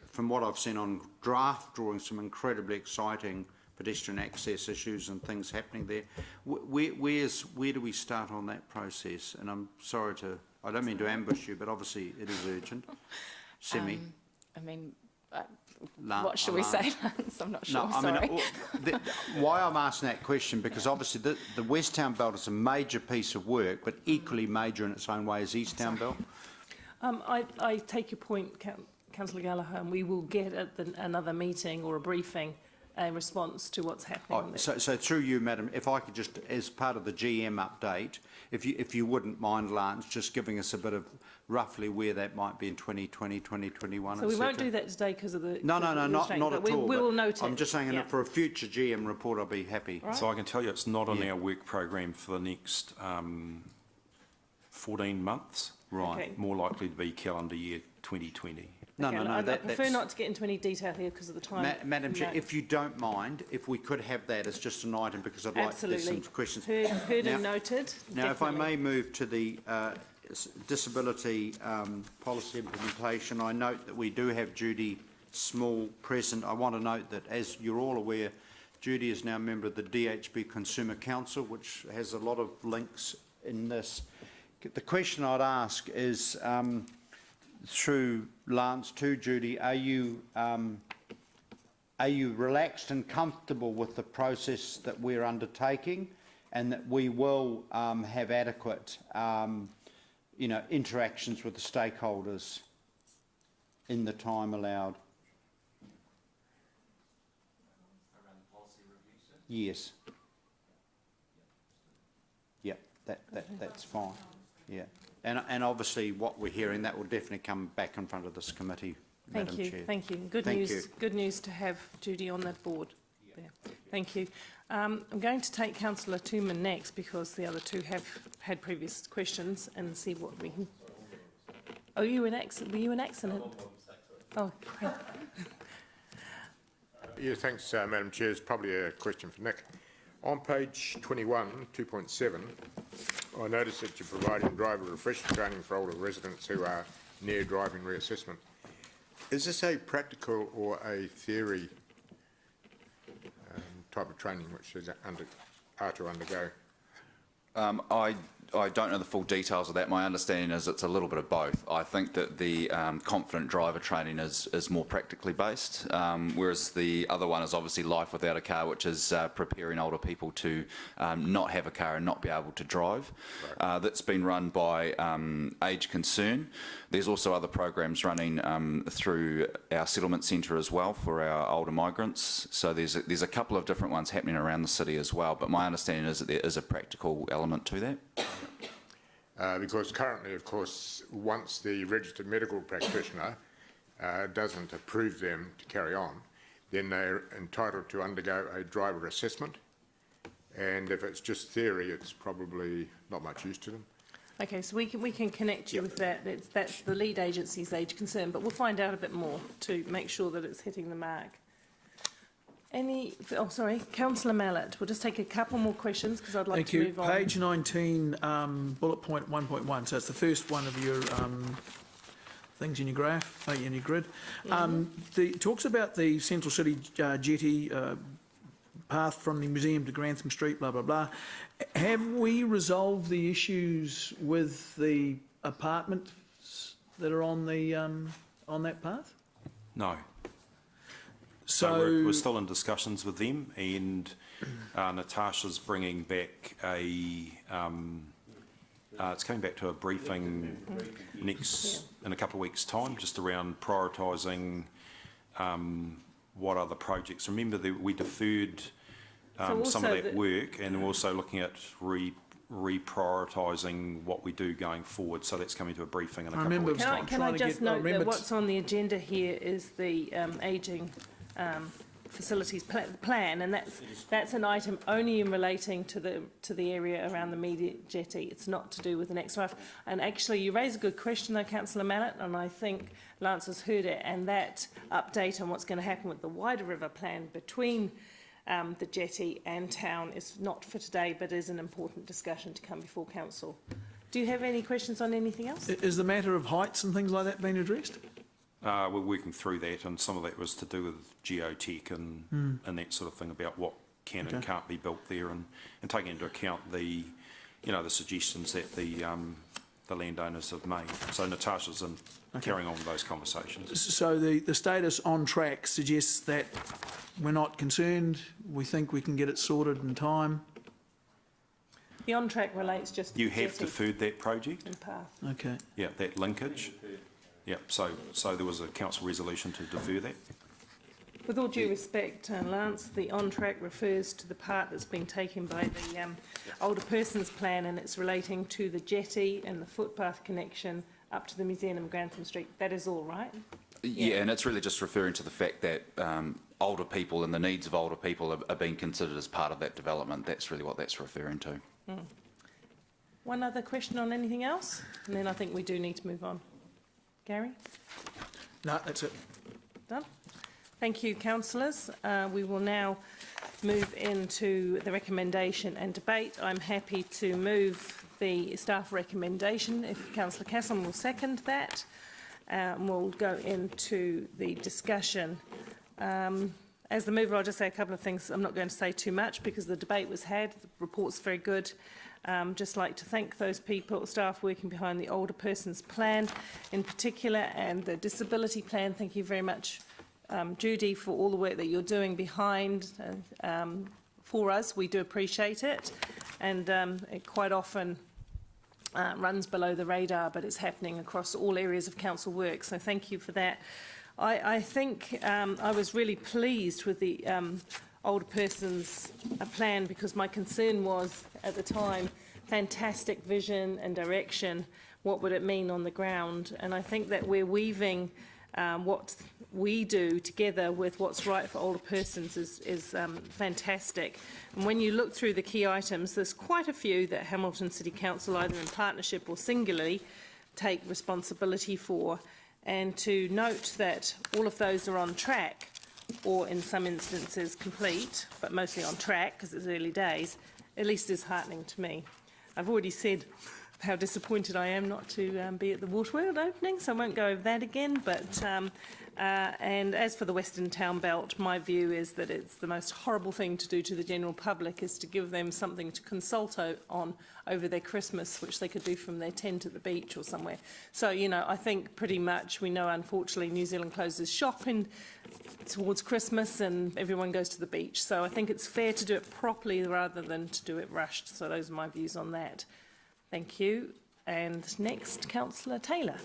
from what I've seen on draft drawings, some incredibly exciting pedestrian access issues and things happening there. Where do we start on that process? And I'm sorry I don't mean to ambush you, but obviously it is urgent. what should we say, Lance? I'm not sure, No, I sorry. mean, why I'm asking that question, because obviously the West Town Belt is a major piece of work, but equally major in its own way as East Town Belt. I take your point, Councillor Gallagher, and we will get at another meeting or a briefing a response to what's happening. Oh, so through you, Madam, if I could just, as part of the GM update, if you wouldn't mind, Lance, just giving us a bit of roughly where that might be in 2020, 2021, So we won't do that today because of the... No, not at all. We will note it. I'm just saying that for a future GM report, I'll be happy. So I can tell you it's not on our work program for the next 14 months. Right. Okay. More likely to be calendar year 2020. No. I prefer not to get into any detail here because of the time. Madam Chair, if you don't mind, if we could have that as just an item, because I'd like there's some questions. Heard and noted. Now, if I may move to the disability policy implementation, I note that we do have Judy Small present. I want to note that, as you're all aware, Judy is now a member of the DHB Consumer Council, which has a lot of links in this. The question I'd ask is, through Lance to Judy, are you relaxed and comfortable with the process that we're undertaking, and that we will have adequate interactions with the stakeholders in the time allowed? Around the policy review, sir? Yes. Yeah, that's fine. Yeah. And obviously what we're hearing, that will definitely come back in front of this committee, Madam Chair. Thank you. Good news to have Judy on that board. Yeah. Thank you. I'm going to take Councillor Tooman next because the other two have had previous questions and see what we can... Oh, were you in accident? Oh, yeah, thanks, Madam Chair. It's probably a question for Nick. On page 21, 2.7, I noticed that you're providing driver refresher training for older residents who are near driving reassessment. Is this a practical or a theory type of training which is are to undergo? I don't know the full details of that. My understanding is it's a little bit of both. I think that the confident driver training is more practically based, whereas the other one is obviously life without a car, which is preparing older people to not have a car and not be able to drive. Right. That's been run by Age Concern. There's also other programs running through our settlement centre as well for our older migrants. So there's a couple of different ones happening around the city as well. But my understanding is that there is a practical element to that. Because currently, of course, once the registered medical practitioner doesn't approve them to carry on, then they're entitled to undergo a driver assessment. And if it's just theory, it's probably not much use to them. Okay, so we can connect you with that. That's the lead agency's Age Concern, but we'll find out a bit more to make sure that it's hitting the mark. Councillor Mallett. We'll just take a couple more questions because I'd like to move on. Page 19, bullet point 1.1. So it's the first one of your things in your graph, in your grid. It talks about the Central City jetty path from the museum to Grantham Street, blah, blah, blah. Have we resolved the issues with the apartments that are on the on that path? No. So we're still in discussions with them, and Natasha's bringing back it's coming back to a briefing in a couple of weeks' time, just around prioritising what other projects. Remember that we deferred some of that work, and we're also looking at reprioritising what we do going forward. So that's coming to a briefing in a couple of weeks' time. Can I just note that what's on the agenda here is the ageing facilities plan, and that's an item only in relating to the area around the immediate jetty. It's not to do with the next one. And actually, you raise a good question, though, Councillor Mallett, and I think Lance has heard it. And that update on what's going to happen with the wider river plan between the jetty and town is not for today, but is an important discussion to come before council. Do you have any questions on anything else? Is the matter of heights and things like that being addressed? We're working through that, and some of that was to do with geotech and that sort of thing about what can and can't be built there, and taking into account the the suggestions that the the landowners have made. So Natasha's in carrying on with those conversations. So the status on track suggests that we're not concerned, we think we can get it sorted in time. The on-track relates just to You the have jetty deferred that project? and path. Okay. Yeah, that linkage? Yeah, so there was a council resolution to defer that? With all due respect, Lance, the on-track refers to the part that's been taken by the older persons plan, and it's relating to the jetty and the footpath connection up to the museum in Grantham Street. That is all right? Yeah, and it's really just referring to the fact that older people and the needs of older people are being considered as part of that development. That's really what that's referring to. One other question on anything else? And then I think we do need to move on. Gary? No, that's it. Done. Thank you, councillors. We will now move into the recommendation and debate. I'm happy to move the staff recommendation if Councillor Casson will second that. We'll go into the discussion. As the mover, I'll just say a couple of things. I'm not going to say too much because the debate was had. The report's very good. Just like to thank those people, staff working behind the older persons plan in particular and the disability plan. Thank you very much, Judy, for all the work that you're doing behind for us. We do appreciate it, and it quite often runs below the radar, but it's happening across all areas of council work, so thank you for that. I think I was really pleased with the older persons plan because my concern was, at the time, fantastic vision and direction. What would it mean on the ground? And I think that we're weaving what we do together with what's right for older persons is fantastic. And when you look through the key items, there's quite a few that Hamilton City Council, either in partnership or singularly, take responsibility for. And to note that all of those are on track, or in some instances complete, but mostly on track because it's early days, at least is heartening to me. I've already said how disappointed I am not to be at the Waterworld opening, so I won't go over that again. But and as for the Western Town Belt, my view is that it's the most horrible thing to do to the general public is to give them something to consult on over their Christmas, which they could do from their tent at the beach or somewhere. So, you know, I think pretty much we know, unfortunately, New Zealand closes shop towards Christmas and everyone goes to the beach. So I think it's fair to do it properly rather than to do it rushed. So those are my views on that. Thank you. And next, Councillor Taylor.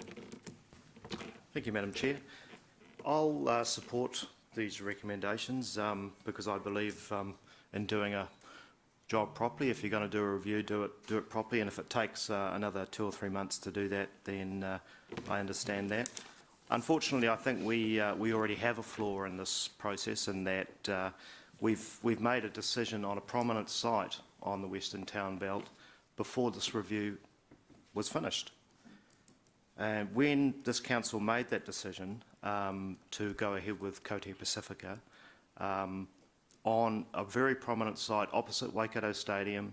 Thank you, Madam Chair. I'll support these recommendations because I believe in doing a job properly. If you're going to do a review, do it properly, and if it takes another 2 or 3 months to do that, then I understand that. Unfortunately, I think we already have a flaw in this process in that we've made a decision on a prominent site on the Western Town Belt before this review was finished. And when this council made that decision to go ahead with Cote Pacifica on a very prominent site opposite Waikato Stadium,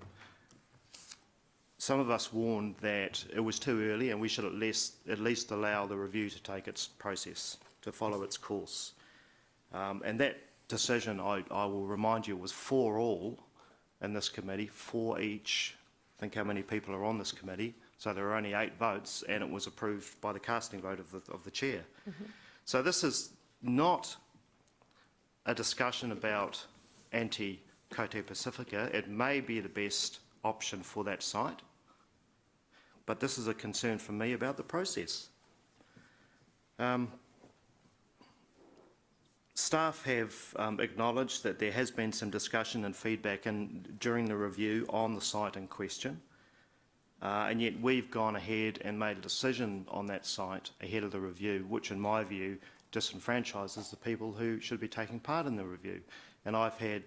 some of us warned that it was too early and we should at least allow the review to take its process, to follow its course. And that decision, I will remind you, was 4-all in this committee, 4 each. Think how many people are on this committee. So there were only 8 votes, and it was approved by the casting vote of the chair. Mm-hmm. So this is not a discussion about anti-Cote Pacifica. It may be the best option for that site, but this is a concern for me about the process. Staff have acknowledged that there has been some discussion and feedback during the review on the site in question. And yet we've gone ahead and made a decision on that site ahead of the review, which in my view disenfranchises the people who should be taking part in the review. And I've had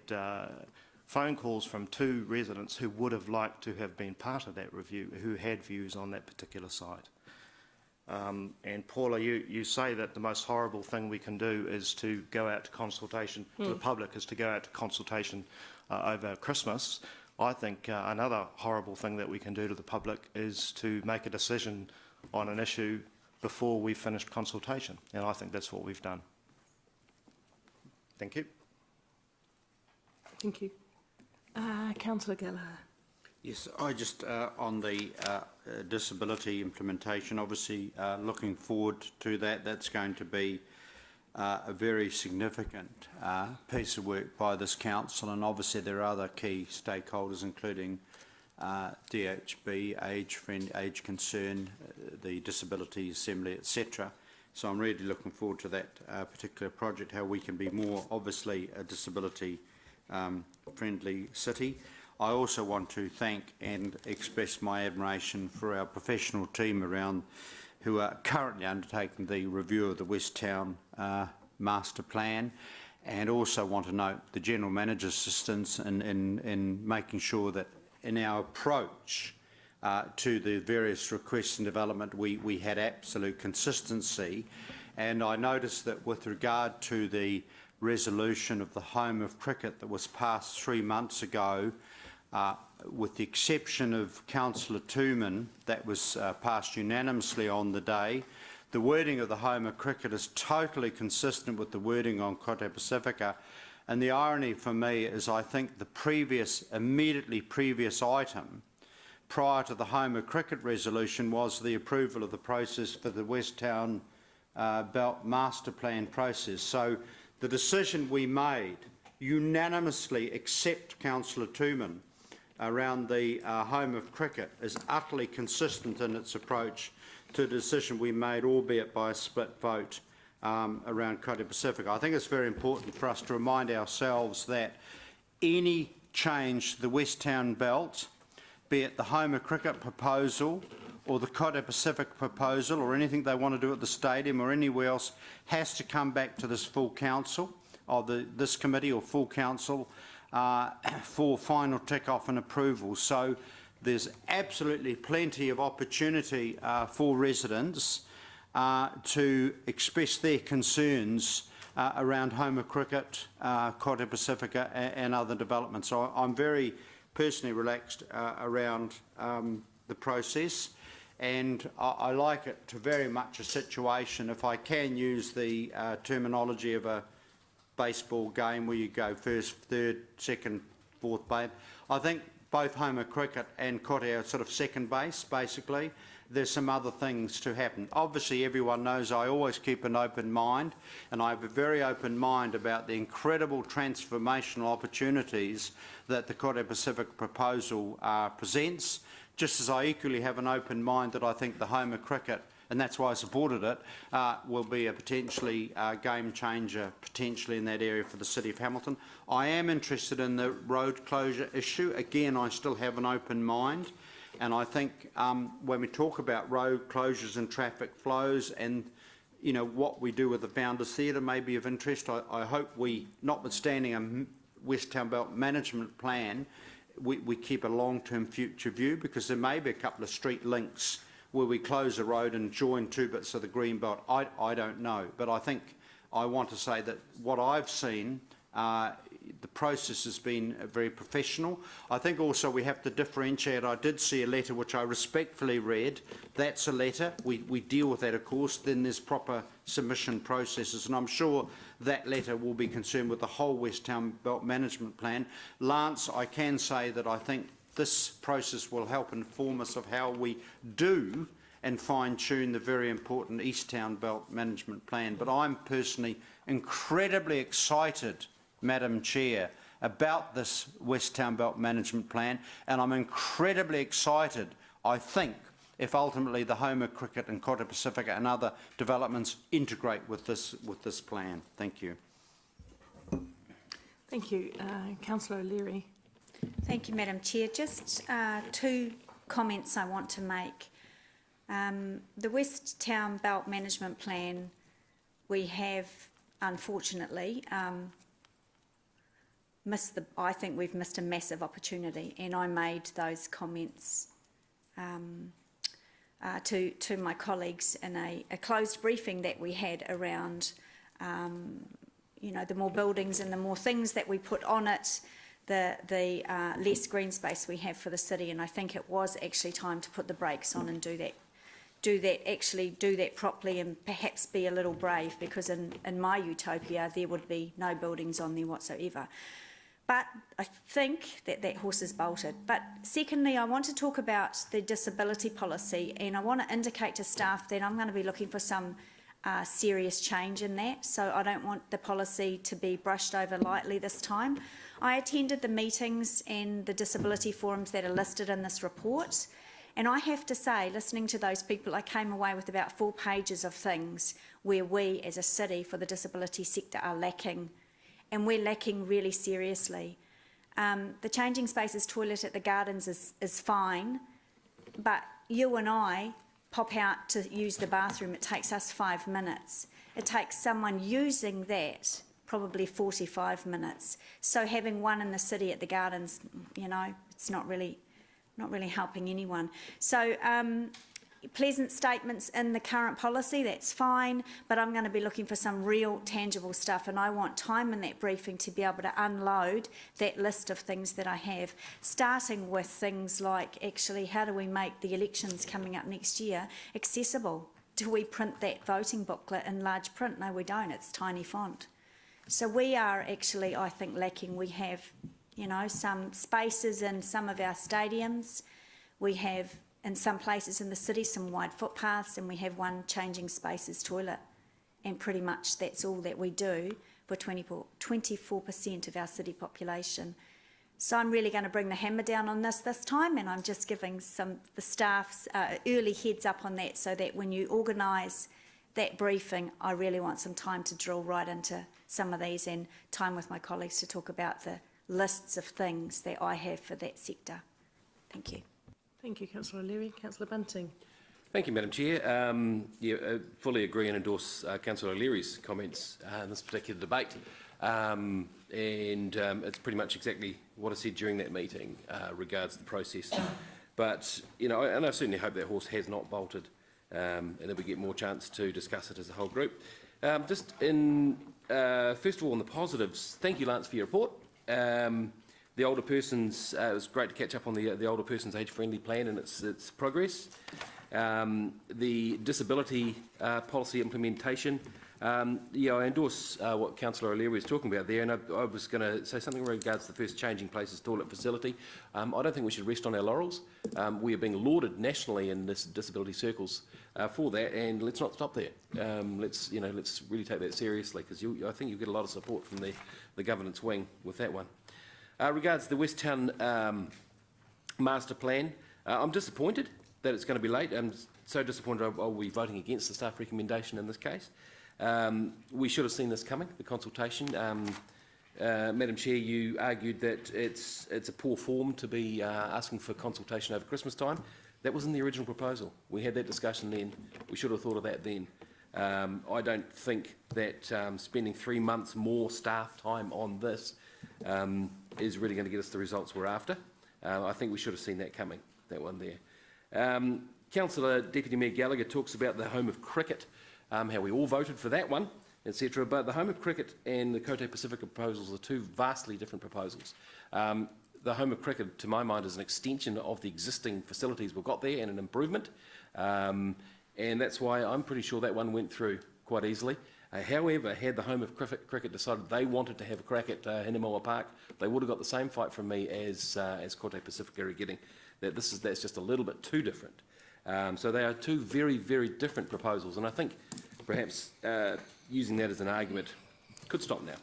phone calls from 2 residents who would have liked to have been part of that review, who had views on that particular site. And Paula, you say that the most horrible thing we can do is to go out to consultation to the public, is to go out to consultation over Christmas. I think another horrible thing that we can do to the public is to make a decision on an issue before we've finished consultation, and I think that's what we've done. Thank you. Thank you. Councillor Gallagher. Yes, I just, on the disability implementation, obviously looking forward to that. That's going to be a very significant piece of work by this council, and obviously there are other key stakeholders, including DHB, Age Concern, the Disability Assembly, etc. So I'm really looking forward to that particular project, how we can be more, obviously, a disability friendly city. I also want to thank and express my admiration for our professional team around who are currently undertaking the review of the West Town Master Plan, and also want to note the General Manager's assistance in making sure that in our approach to the various requests and development we had absolute consistency. And I noticed that with regard to the resolution of the Home of Cricket that was passed 3 months ago, with the exception of Councillor Tooman, that was passed unanimously on the day. The wording of the Home of Cricket is totally consistent with the wording on Kote Pacifica, and the irony for me is I think the immediately previous item prior to the Home of Cricket resolution was the approval of the process for the West Town Belt Master Plan process. So the decision we made unanimously, except Councillor Tooman, around the Home of Cricket is utterly consistent in its approach to the decision we made, albeit by a split vote around Kote Pacifica. I think it's very important for us to remind ourselves that any change to the West Town Belt, be it the Home of Cricket proposal or the Kote Pacific proposal or anything they want to do at the stadium or anywhere else, has to come back to this full council, or this committee or full council, for final tick-off and approval. So there's absolutely plenty of opportunity for residents to express their concerns around Home of Cricket, Kote Pacifica and other developments. So I'm very personally relaxed around the process, and I like it to very much a situation, if I can use the terminology of a baseball game where you go first, third, second, fourth base. I think both Home of Cricket and Kote are sort of second base, basically. There's some other things to happen. Obviously, everyone knows I always keep an open mind, and I have a very open mind about the incredible transformational opportunities that the Kote Pacific proposal presents, just as I equally have an open mind that I think the Home of Cricket, and that's why I supported it, will be a potentially game changer potentially in that area for the City of Hamilton. I am interested in the road closure issue. Again, I still have an open mind, and I think when we talk about road closures and traffic flows and what we do with the Founders Theatre may be of interest. I hope we, notwithstanding a West Town Belt management plan, we keep a long-term future view, because there may be a couple of street links where we close a road and join two bits of the green belt. I don't know, but I think I want to say that what I've seen, the process has been very professional. I think also we have to differentiate. I did see a letter which I respectfully read. That's a letter. We deal with that, of course. Then there's proper submission processes, and I'm sure that letter will be concerned with the whole West Town Belt Management Plan. Lance, I can say that I think this process will help inform us of how we do and fine-tune the very important East Town Belt Management Plan. But I'm personally incredibly excited, Madam Chair, about this West Town Belt Management Plan, and I'm incredibly excited, I think, if ultimately the Home of Cricket and Kote Pacifica and other developments integrate with this plan. Thank you. Thank you. Councillor O'Leary. Thank you, Madam Chair. Just two comments I want to make. The West Town Belt Management Plan, we have, unfortunately, I think we've missed a massive opportunity, and I made those comments to my colleagues in a closed briefing that we had around, the more buildings and the more things that we put on it, the less green space we have for the city. And I think it was actually time to put the brakes on and do that properly, and perhaps be a little brave, because in my utopia there would be no buildings on there whatsoever. But I think that horse is bolted. But secondly, I want to talk about the disability policy, and I want to indicate to staff that I'm going to be looking for some serious change in that. So I don't want the policy to be brushed over lightly this time. I attended the meetings and the disability forums that are listed in this report. And I have to say, listening to those people, I came away with about 4 pages of things where we as a city for the disability sector are lacking, and we're lacking really seriously. The changing spaces toilet at the gardens is fine, but you and I pop out to use the bathroom, it takes us 5 minutes. It takes someone using that probably 45 minutes. So having one in the city at the gardens, you know, it's not really helping anyone. So pleasant statements in the current policy, that's fine, but I'm going to be looking for some real tangible stuff, and I want time in that briefing to be able to unload that list of things that I have, starting with things like actually how do we make the elections coming up next year accessible? Do we print that voting booklet in large print? No, we don't, it's tiny font. So we are actually, I think, lacking. We have, you know, some spaces in some of our stadiums. We have, in some places in the city, some wide footpaths, and we have one changing spaces toilet. And pretty much that's all that we do for 24% of our city population. So I'm really going to bring the hammer down on this time, and I'm just giving the staff's early heads up on that, so that when you organise that briefing, I really want some time to drill right into some of these, and time with my colleagues to talk about the lists of things that I have for that sector. Thank you. Thank you, Councillor O'Leary. Councillor Bunting. Thank you, Madam Chair. Fully agree and endorse Councillor O'Leary's comments in this particular debate. It's pretty much exactly what I said during that meeting regards the process. But, you know, and I certainly hope that horse has not bolted, and that we get more chance to discuss it as a whole group. First of all, on the positives, thank you, Lance, for your report. The older persons, it was great to catch up on the older persons age-friendly plan and its progress. The disability policy implementation, I endorse what Councillor O'Leary was talking about there, and I was going to say something in regards to the first changing places toilet facility. I don't think we should rest on our laurels. We are being lauded nationally in this disability circles for that, and let's not stop there. Let's really take that seriously, because I think you'll get a lot of support from the governance wing with that one. Regards the West Town master plan, I'm disappointed that it's going to be late. I'm so disappointed I'll be voting against the staff recommendation in this case. We should have seen this coming, the consultation. Madam Chair, you argued that it's a poor form to be asking for consultation over Christmas time. That was in the original proposal. We had that discussion then. We should have thought of that then. I don't think that spending 3 months more staff time on this is really going to get us the results we're after. I think we should have seen that coming, that one there. Councillor Deputy Mayor Gallagher talks about the home of cricket, how we all voted for that one, etc. But the home of cricket and the Cote Pacifica proposals are two vastly different proposals. The home of cricket, to my mind, is an extension of the existing facilities we've got there and an improvement. And that's why I'm pretty sure that one went through quite easily. However, had the home of cricket decided they wanted to have a crack at Hinemoa Park, they would have got the same fight from me as Cote Pacifica are getting. That's just a little bit too different. So they are two very, very different proposals, and I think perhaps using that as an argument could stop now.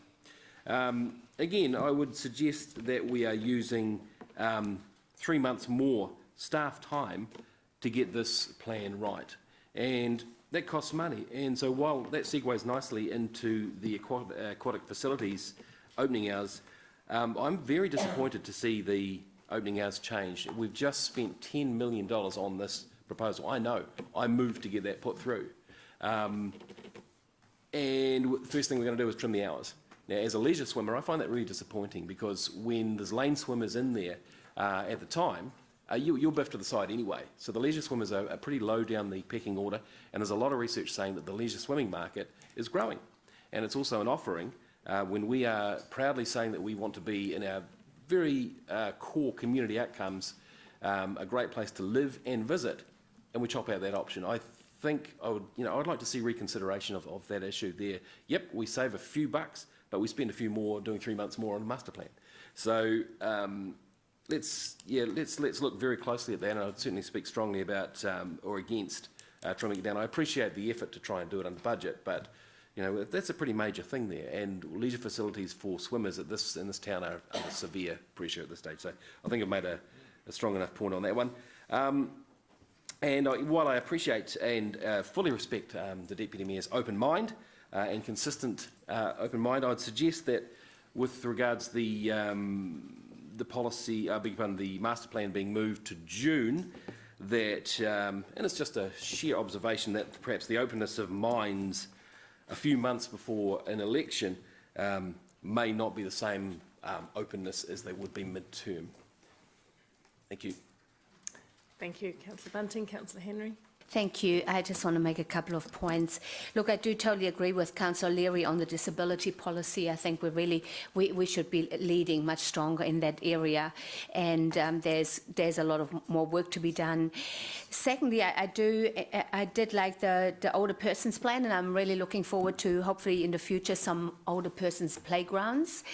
Again, I would suggest that we are using 3 months more staff time to get this plan right, and that costs money. And so while that segues nicely into the aquatic facilities opening hours, I'm very disappointed to see the opening hours change. We've just spent $10 million on this proposal. I know. I moved to get that put through. And the first thing we're going to do is trim the hours. Now, as a leisure swimmer, I find that really disappointing, because when there's lane swimmers in there at the time, you're biffed to the side anyway. So the leisure swimmers are pretty low down the pecking order, and there's a lot of research saying that the leisure swimming market is growing. And it's also an offering when we are proudly saying that we want to be, in our very core community outcomes, a great place to live and visit, and we chop out that option. I think I'd like to see reconsideration of that issue there. Yep, we save a few bucks, but we spend a few more doing 3 months more on the master plan. So let's look very closely at that, and I'd certainly speak strongly about or against trying to get it down. I appreciate the effort to try and do it under budget, but you know that's a pretty major thing there. And leisure facilities for swimmers in this town are under severe pressure at this stage. So I think I've made a strong enough point on that one. While I appreciate and fully respect the Deputy Mayor's open mind and consistent open mind, I'd suggest that with regards the policy, the master plan being moved to June, that, and it's just a sheer observation that perhaps the openness of minds a few months before an election may not be the same openness as they would be mid-term. Thank you. Thank you, Councillor Bunting. Councillor Henry. Thank you. I just want to make a couple of points. Look, I do totally agree with Councillor Leary on the disability policy. I think we should be leading much stronger in that area, and there's a lot of more work to be done. Secondly, I did like the older persons plan, and I'm really looking forward to hopefully in the future some older persons playgrounds,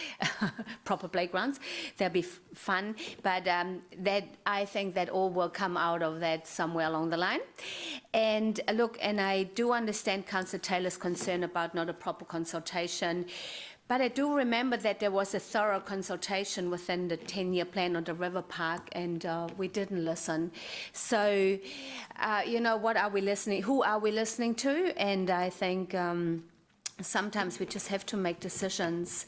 proper playgrounds. They'll be fun, but I think that all will come out of that somewhere along the line. And look, and I do understand Councillor Taylor's concern about not a proper consultation, but I do remember that there was a thorough consultation within the 10-year plan on the river park, and we didn't listen. So, you know, what are we listening? Who are we listening to? And I think sometimes we just have to make decisions.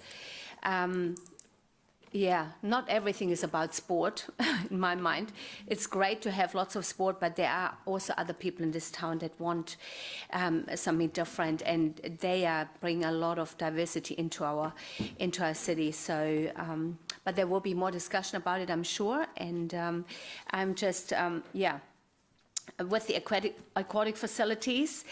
Yeah, not everything is about sport, in my mind. It's great to have lots of sport, but there are also other people in this town that want something different, and they bring a lot of diversity into our city. So, but there will be more discussion about it, I'm sure. And I'm just, yeah, with the aquatic facilities.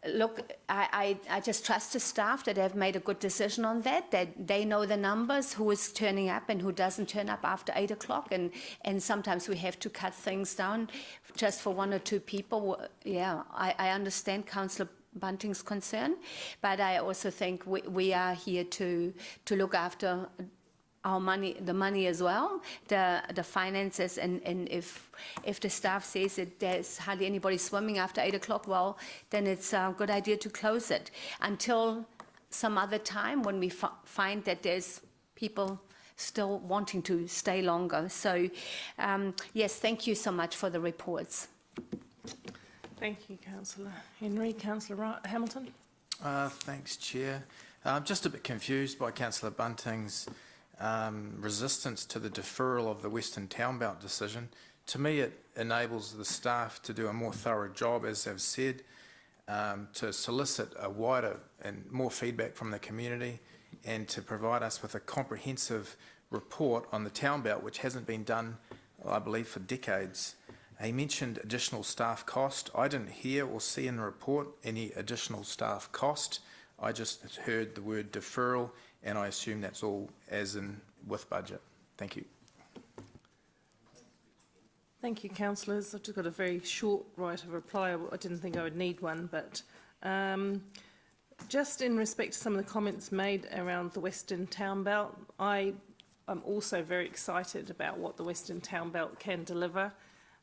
Look, I just trust the staff that have made a good decision on that they know the numbers, who is turning up and who doesn't turn up after 8 o'clock, and sometimes we have to cut things down just for 1 or 2 people. Yeah, I understand Councillor Bunting's concern, but I also think we are here to look after our money, the money as well, the finances, and if the staff says that there's hardly anybody swimming after 8 o'clock, well, then it's a good idea to close it until some other time when we find that there's people still wanting to stay longer. So, yes, thank you so much for the reports. Thank you, Councillor Henry. Councillor Hamilton. Thanks, Chair. I'm just a bit confused by Councillor Bunting's resistance to the deferral of the Western Town Belt decision. To me, it enables the staff to do a more thorough job, as they've said, to solicit a wider and more feedback from the community, and to provide us with a comprehensive report on the Town Belt, which hasn't been done, I believe, for decades. He mentioned additional staff cost. I didn't hear or see in the report any additional staff cost. I just heard the word deferral, and I assume that's all as in with budget. Thank you. Thank you, councillors. I've just got a very short right of reply. I didn't think I would need one, but just in respect to some of the comments made around the Western Town Belt, I'm also very excited about what the Western Town Belt can deliver,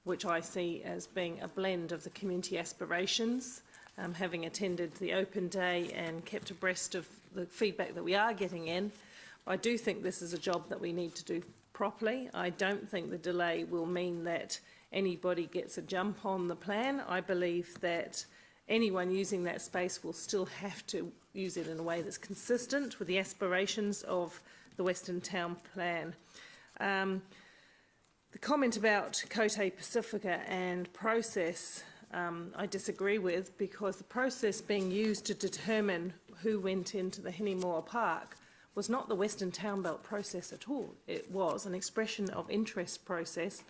which I see as being a blend of the community aspirations. Having attended the open day and kept abreast of the feedback that we are getting in, I do think this is a job that we need to do properly. I don't think the delay will mean that anybody gets a jump on the plan. I believe that anyone using that space will still have to use it in a way that's consistent with the aspirations of the Western Town Plan. The comment about Cote Pacifica and process, I disagree with, because the process being used to determine who went into the Hinimoa Park was not the Western Town Belt process at all. It was an expression of interest process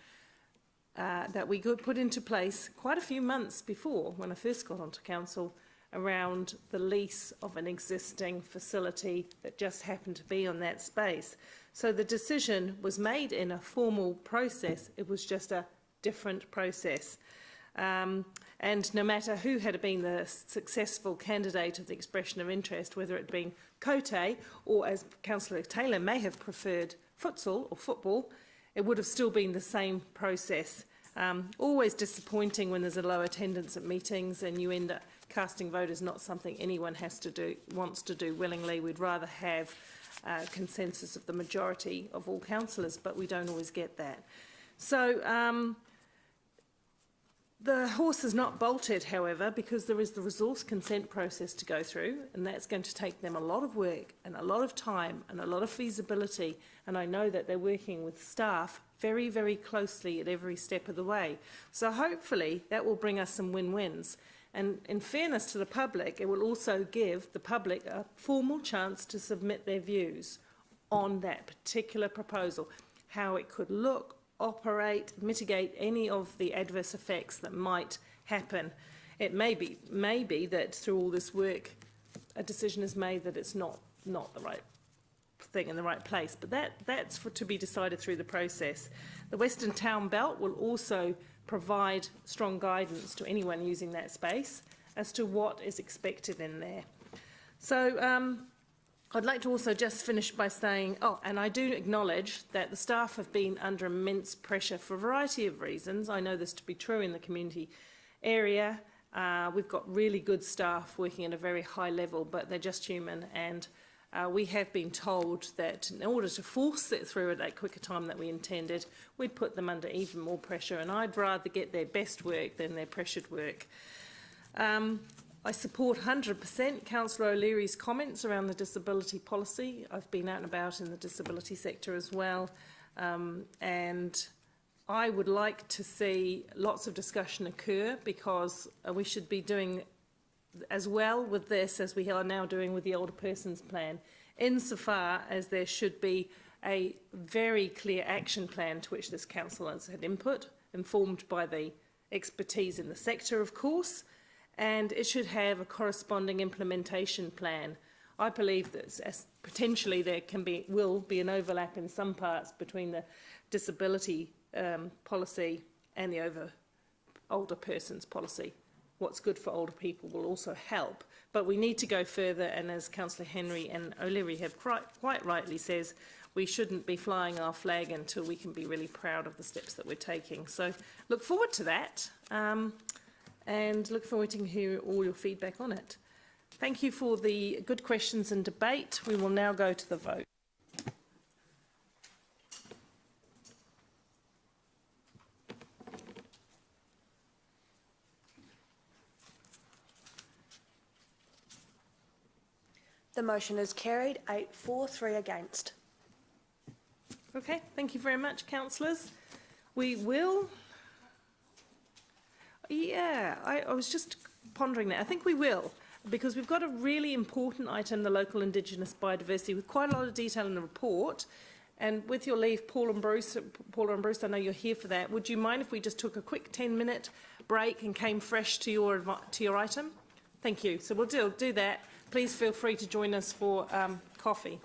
that we could put into place quite a few months before, when I first got onto council, around the lease of an existing facility that just happened to be on that space. So the decision was made in a formal process. It was just a different process. And no matter who had been the successful candidate of the expression of interest, whether it been Kote or, as Councillor Taylor may have preferred, futsal or football, it would have still been the same process. Always disappointing when there's a low attendance at meetings and you end up casting vote is not something anyone wants to do willingly. We'd rather have consensus of the majority of all councillors, but we don't always get that. So the horse is not bolted, however, because there is the resource consent process to go through, and that's going to take them a lot of work and a lot of time and a lot of feasibility. And I know that they're working with staff very, very closely at every step of the way. So hopefully that will bring us some win-wins. And in fairness to the public, it will also give the public a formal chance to submit their views on that particular proposal, how it could look, operate, mitigate any of the adverse effects that might happen. It may be that through all this work, a decision is made that it's not the right thing in the right place, but that's to be decided through the process. The Western Town Belt will also provide strong guidance to anyone using that space as to what is expected in there. So I'd like to also just finish by saying, and I do acknowledge that the staff have been under immense pressure for a variety of reasons. I know this to be true in the community area. We've got really good staff working at a very high level, but they're just human, and we have been told that in order to force it through at that quicker time that we intended, we'd put them under even more pressure, and I'd rather get their best work than their pressured work. I support 100% Councillor O'Leary's comments around the disability policy. I've been out and about in the disability sector as well, and I would like to see lots of discussion occur, because we should be doing as well with this as we are now doing with the older persons plan, insofar as there should be a very clear action plan to which this council has had input, informed by the expertise in the sector, of course, and it should have a corresponding implementation plan. I believe that potentially there will be an overlap in some parts between the disability policy and the older persons policy. What's good for older people will also help, but we need to go further, and as Councillor Henry and O'Leary have quite rightly says, we shouldn't be flying our flag until we can be really proud of the steps that we're taking. So look forward to that, and look forward to hearing all your feedback on it. Thank you for the good questions and debate. We will now go to the vote. The motion is carried, 8 for, 3 against. Okay, thank you very much, councillors. We will... Yeah, I was just pondering that. I think we will, because we've got a really important item, the local Indigenous biodiversity, with quite a lot of detail in the report. And with your leave, Paul and Bruce, I know you're here for that. Would you mind if we just took a quick 10-minute break and came fresh to your item? Thank you. So we'll do that. Please feel free to join us for coffee.